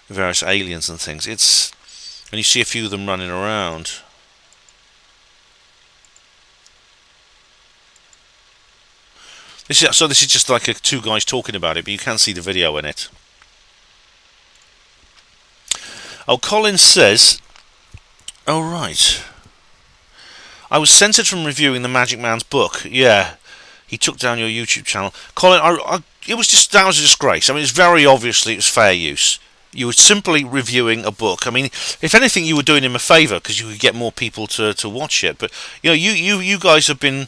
various aliens and things. And you see a few of them running around. This is just like two guys talking about it, but you can see the video in it. Oh, Colin says, oh right, I was censored from reviewing the Magic Man's book. Yeah, he took down your YouTube channel. Colin, that was a disgrace. I mean, it's very obviously it's fair use. You were simply reviewing a book. I mean, if anything, you were doing him a favour because you could get more people to watch it. But you guys have been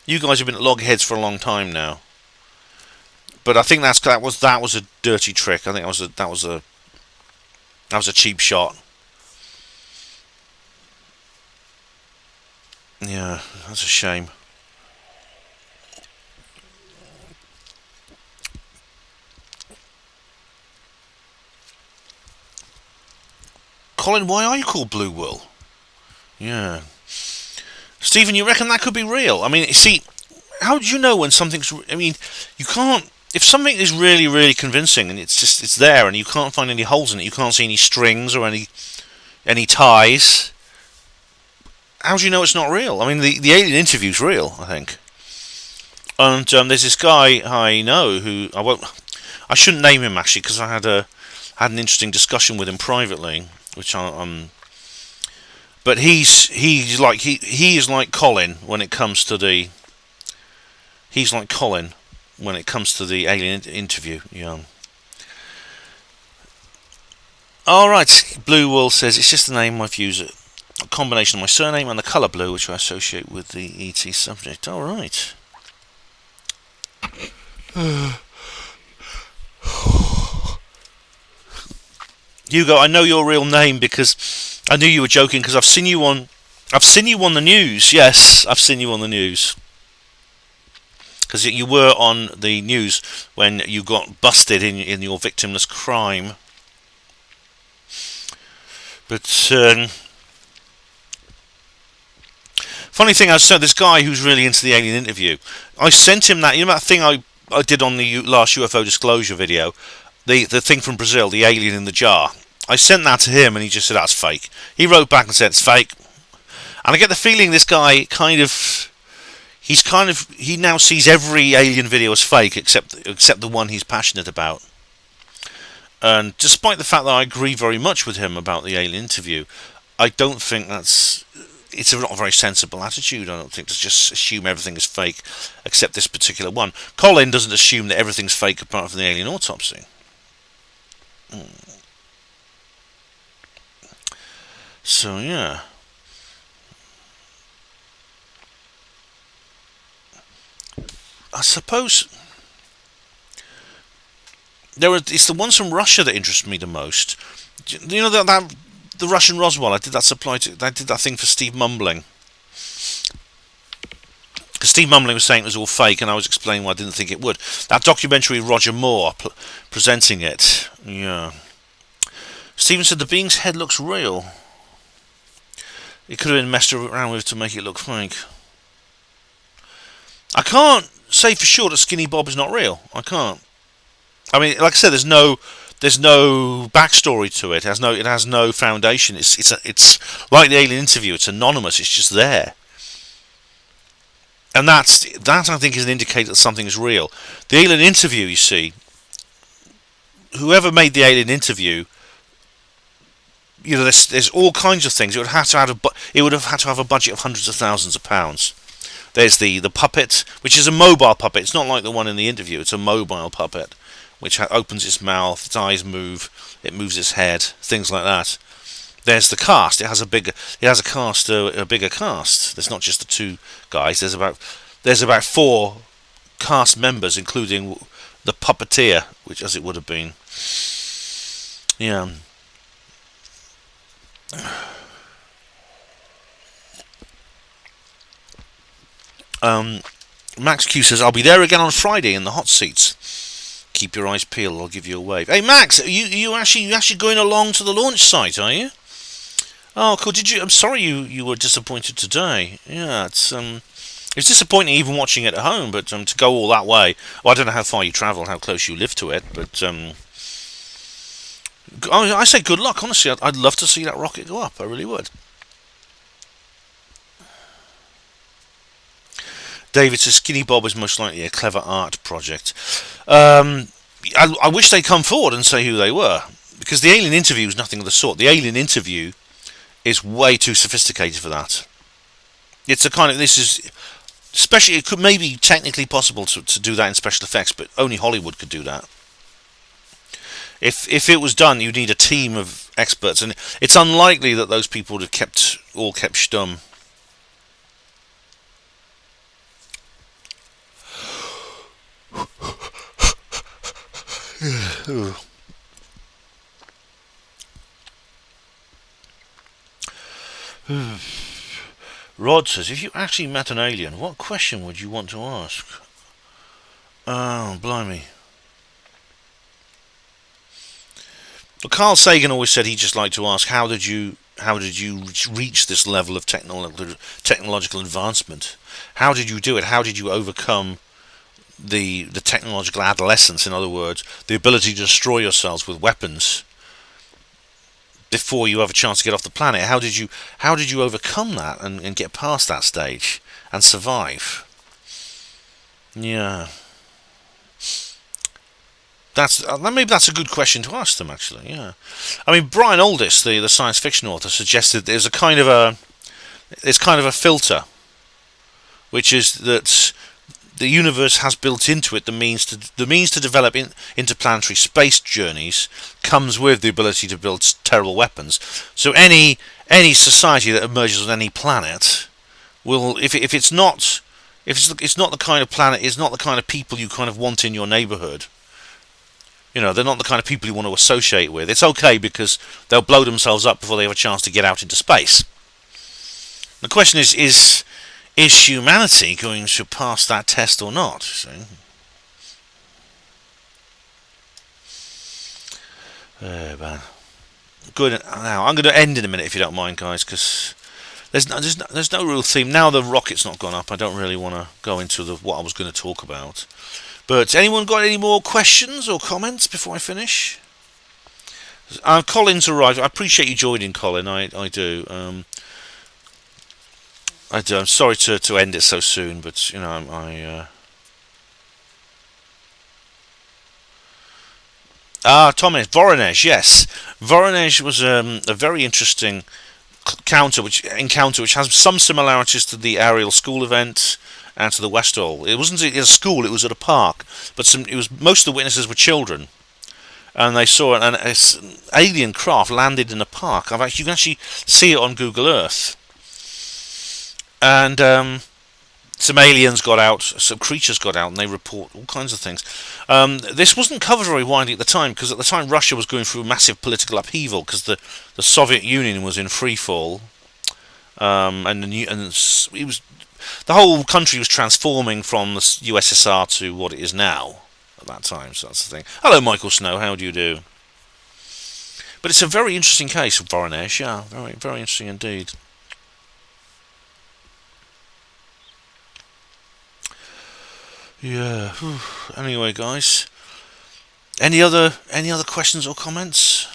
at loggerheads for a long time now. But I think that was a dirty trick. I think that was a cheap shot. Yeah, that's a shame. Colin, why are you called Blue Wool? Yeah. Stephen, you reckon that could be real? I mean, see, how do you know when something's... I mean, you can't... If something is really, really convincing and it's there and you can't find any holes in it, you can't see any strings or any ties, how do you know it's not real? I mean, the alien interview's real, I think. And there's this guy I know who I shouldn't name him actually because I had an interesting discussion with him privately, which but he is like Colin when it comes to the alien interview. Yeah. All right. Blue Wool says it's just the name I've used. A combination of my surname and the colour blue, which I associate with the ET subject. All right. Hugo, I know your real name because I knew you were joking because I've seen you on the news. Yes, I've seen you on the news because you were on the news when you got busted in your victimless crime. But funny thing, I said this guy who's really into the alien interview. I sent him that. You know that thing I did on the last UFO disclosure video, the thing from Brazil, the alien in the jar. I sent that to him, and he just said that's fake. He wrote back and said it's fake. And I get the feeling this guy he now sees every alien video as fake except the one he's passionate about. And despite the fact that I agree very much with him about the alien interview, I don't think it's not a very sensible attitude. I don't think to just assume everything is fake except this particular one. Colin doesn't assume that everything's fake apart from the alien autopsy. So yeah. I suppose it's the ones from Russia that interest me the most. You know that the Russian Roswell. I did that thing for Steve Mumbling. Because Steve Mumbling was saying it was all fake, and I was explaining why I didn't think it would. That documentary, Roger Moore presenting it. Yeah. Stephen said the being's head looks real. It could have been messed around with to make it look fake. I can't say for sure that Skinny Bob is not real. I can't. I mean, like I said, there's no backstory to it. It has no foundation. It's like the alien interview. It's anonymous. It's just there. And that I think is an indicator that something is real. The alien interview, you see, whoever made the alien interview, you know, there's all kinds of things. It would have had to have a budget of hundreds of thousands of pounds. There's the puppet, which is a mobile puppet. It's not like the one in the interview. It's a mobile puppet, which opens its mouth, its eyes move, it moves its head, things like that. There's the cast. It has a bigger cast. There's not just the two guys. There's about 4 cast members, including the puppeteer, which as it would have been. Yeah. Max Q says, I'll be there again on Friday in the hot seats. Keep your eyes peeled, I'll give you a wave. Hey Max, you actually going along to the launch site, are you? Oh cool, I'm sorry you were disappointed today. Yeah, it's disappointing even watching it at home, but to go all that way, well, I don't know how far you travel, how close you live to it, but I say good luck, honestly. I'd love to see that rocket go up, I really would. David says Skinny Bob is most likely a clever art project. I wish they'd come forward and say who they were, because the alien interview is nothing of the sort. The alien interview is way too sophisticated for that. It's especially, it could maybe technically possible to do that in special effects, but only Hollywood could do that. If it was done, you'd need a team of experts, and it's unlikely that those people would have kept stum. Rod says, if you actually met an alien, what question would you want to ask? Oh, blimey. Well, Carl Sagan always said he'd just like to ask, how did you reach this level of technological advancement? How did you do it? How did you overcome the technological adolescence? In other words, the ability to destroy yourselves with weapons before you have a chance to get off the planet. How did you overcome that and get past that stage and survive? Yeah. Maybe that's a good question to ask them. Actually, yeah. I mean, Brian Aldiss, the science fiction author, suggested there's kind of a filter, which is that the universe has built into it the means to develop interplanetary space journeys comes with the ability to build terrible weapons. So any society that emerges on any planet will, if it's not the kind of planet, it's not the kind of people you kind of want in your neighbourhood. They're not the kind of people you want to associate with. It's okay because they'll blow themselves up before they have a chance to get out into space. The question is humanity going to pass that test or not? Man. Good. Now I'm going to end in a minute if you don't mind, guys, because there's no real theme now. The rocket's not gone up. I don't really want to go into what I was going to talk about. But anyone got any more questions or comments before I finish? Colin's arrived. I appreciate you joining, Colin. I do. I do. I'm sorry to end it so soon, but Thomas Voronezh. Yes, Voronezh was a very interesting encounter, which has some similarities to the Ariel school event and to the Westall. It wasn't at a school; it was at a park. But most of the witnesses were children, and they saw an alien craft landed in a park. You can actually see it on Google Earth, and some aliens got out, some creatures got out, and they report all kinds of things. This wasn't covered very widely at the time, because at the time Russia was going through a massive political upheaval because the Soviet Union was in free fall, and the whole country was transforming from the USSR to what it is now at that time. So that's the thing. Hello, Michael Snow. How do you do? But it's a very interesting case of Voronezh. Yeah, very, very interesting indeed. Yeah. Anyway, guys, any other questions or comments?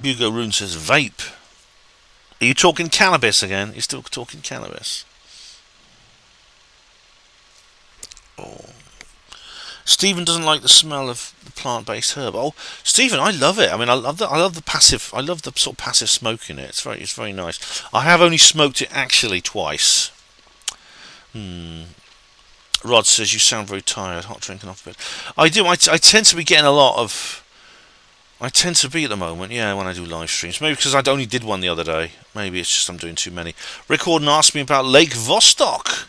Hugo Rune says vape. Are you talking cannabis again? You're still talking cannabis. Oh. Stephen doesn't like the smell of the plant-based herb. Oh, Stephen, I love it. I mean, I love the passive. I love the sort of passive smoke in it. It's very nice. I have only smoked it actually twice. Rod says you sound very tired. Hot drinking off a bit. I do. I tend to be getting a lot of. I tend to be at the moment, yeah, when I do live streams. Maybe because I only did one the other day. Maybe it's just I'm doing too many. Rick Horton asked me about Lake Vostok.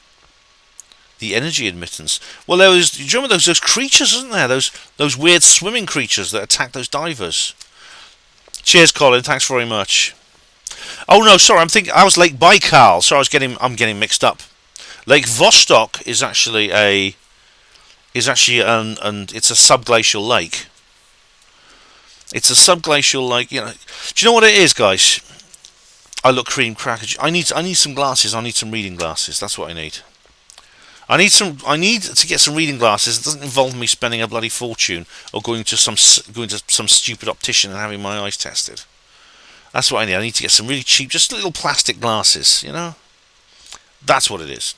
The energy admittance. Well, do you remember those creatures, isn't there? Those weird swimming creatures that attack those divers. Cheers, Colin. Thanks very much. Oh no, sorry. I was Lake Baikal. Sorry, I'm getting mixed up. Lake Vostok is actually it's a subglacial lake. It's a subglacial lake. Do you know what it is, guys? I look cream cracker. I need some glasses. I need some reading glasses. That's what I need. I need to get some reading glasses. It doesn't involve me spending a bloody fortune or going to some stupid optician and having my eyes tested. That's what I need. I need to get some really cheap, just little plastic glasses. That's what it is.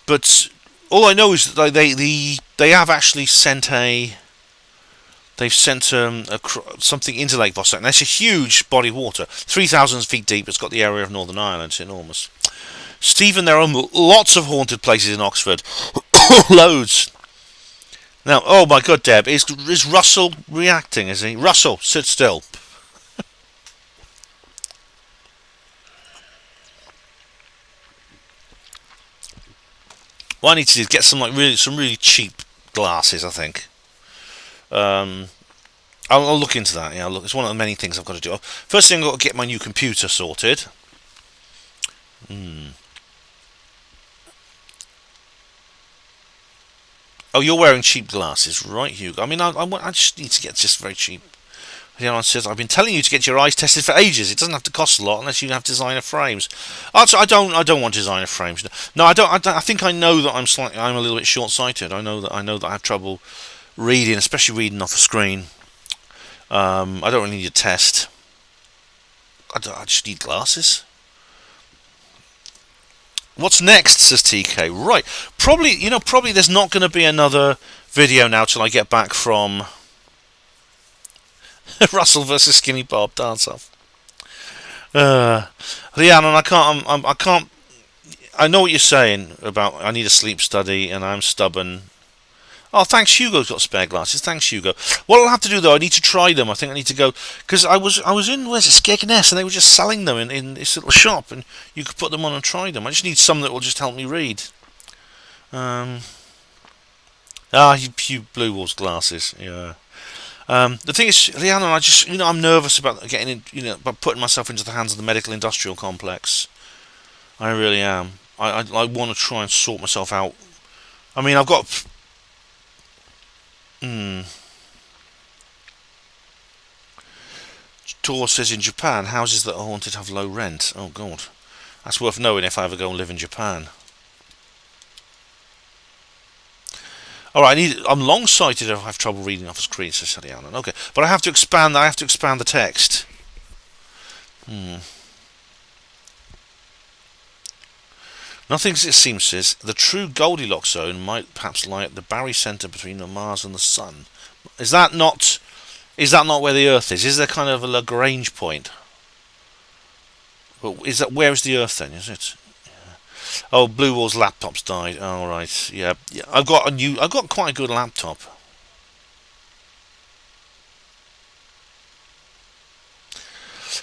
But all I know is that they have actually sent something into Lake Vostok. And it's a huge body of water, 3,000 feet deep. It's got the area of Northern Ireland. It's enormous. Stephen, there are lots of haunted places in Oxford. Loads. Now, oh my God, Deb, is Russell reacting, is he? Russell, sit still. What I need to do is get some really cheap glasses, I think. I'll look into that. Yeah, it's one of the many things I've got to do. First thing, I've got to get my new computer sorted. Oh, you're wearing cheap glasses, right, Hugo? I mean, I just need to get just very cheap. Leon says, I've been telling you to get your eyes tested for ages. It doesn't have to cost a lot unless you have designer frames. I don't want designer frames. No, I don't. I think I know that I'm a little bit short-sighted. I know that I have trouble reading, especially reading off a screen. I don't really need a test. I just need glasses. What's next, says TK. Right. Probably there's not going to be another video now till I get back from Russell versus Skinny Bob dance off. Rhiannon, I can't. I know what you're saying about I need a sleep study and I'm stubborn. Oh, thanks, Hugo's got spare glasses. Thanks, Hugo. What I'll have to do though, I need to try them. I think I need to go because I was in where's it, Skegness, and they were just selling them in this little shop, and you could put them on and try them. I just need some that will just help me read. You Blue Walls glasses. Yeah. The thing is, Rhiannon, I'm nervous about getting in, about putting myself into the hands of the medical industrial complex. I really am. I want to try and sort myself out. I mean, I've got. Tor says in Japan, houses that are haunted have low rent. Oh God, that's worth knowing if I ever go and live in Japan. Alright, I'm long-sighted if I have trouble reading off a screen, says Rhiannon. Okay, but I have to expand the text. Nothing, it seems, says. The true Goldilocks zone might perhaps lie at the Barry Centre between the Mars and the Sun. Is that not where the Earth is? Is there kind of a Lagrange point? Well, where is the Earth then? Is it? Oh, Blue Wall's laptop's died. Oh, right. Yeah. I've got quite a good laptop.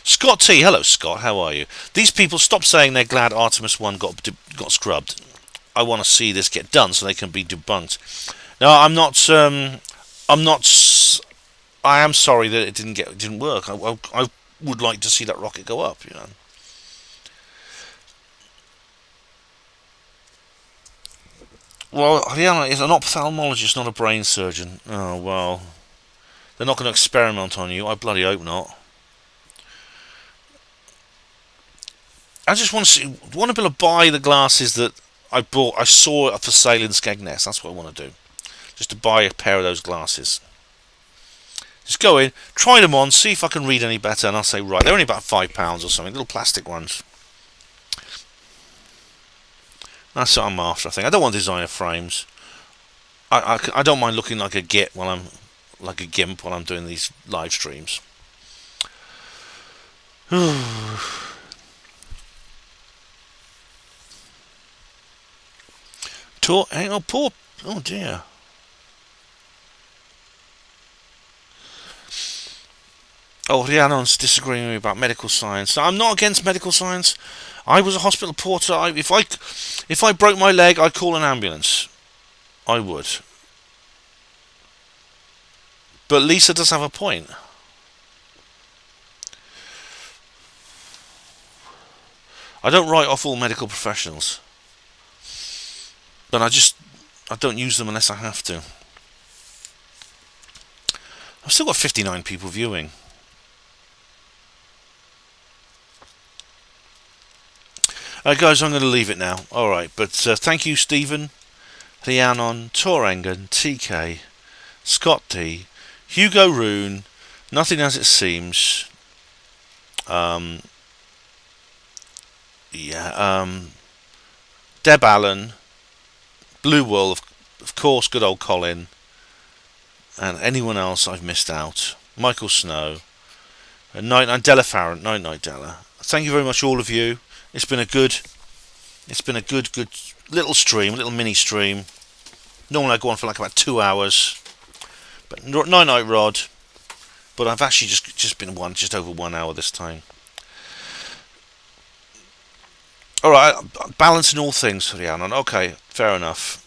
Scott T. Hello, Scott. How are you? These people stop saying they're glad Artemis 1 got scrubbed. I want to see this get done so they can be debunked. No, I'm not. I am sorry that it didn't work. I would like to see that rocket go up. Well, Rihanna is an ophthalmologist, not a brain surgeon. Oh, well. They're not going to experiment on you. I bloody hope not. I just want to be able to buy the glasses that I saw for sale in Skegness. That's what I want to do. Just to buy a pair of those glasses. Just go in, try them on, see if I can read any better, and I'll say, right, they're only about £5 or something, little plastic ones. That's what I'm after, I think. I don't want designer frames. I don't mind looking like a gimp while I'm doing these live streams. Oh dear. Oh, Rhiannon's disagreeing with me about medical science. Now, I'm not against medical science. I was a hospital porter. If I broke my leg, I'd call an ambulance. I would. But Lisa does have a point. I don't write off all medical professionals. But I don't use them unless I have to. I've still got 59 people viewing. Guys, I'm going to leave it now. Alright, but thank you, Stephen, Rhiannon, Torengan, TK, Scott D, Hugo Rune, Nothing As It Seems, Deb Allen, Blue Wool, of course, good old Colin, and anyone else I've missed out. Michael Snow, and Della Farrant. Night, Della. Thank you very much, all of you. It's been a good little stream, little mini stream. Normally I go on for like about 2 hours, but night, Rod. But I've actually just been just over 1 hour this time. All right, balancing all things for Rhiannon. Okay, fair enough.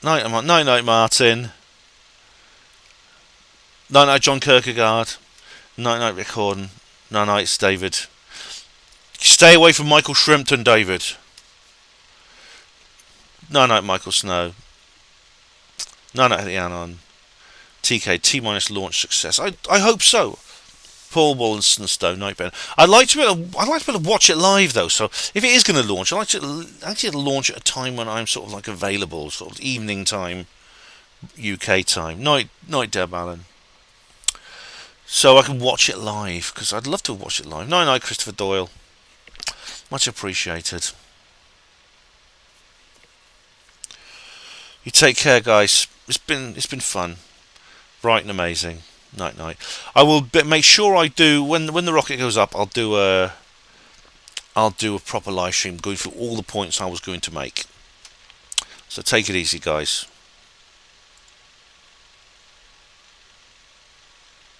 Night, Martin. Night, John Kierkegaard. Night, Rick Horton. Night, David. Stay away from Michael Shrimpton, David. Night, Michael Snow. Night, Rhiannon. TK, T- launch success. I hope so. Paul Wallenstone, Night Ben. I'd like to be able to watch it live though. So if it is going to launch, I'd like to launch at a time when I'm sort of like available, sort of evening time, UK time. Night, Deb Allen. so I can watch it live, because I'd love to watch it live. Night night, Christopher Doyle. Much appreciated. You take care, guys. It's been fun, bright and amazing. Night night. I will make sure I do when the rocket goes up. I'll do a proper live stream going through all the points I was going to make. So take it easy, guys.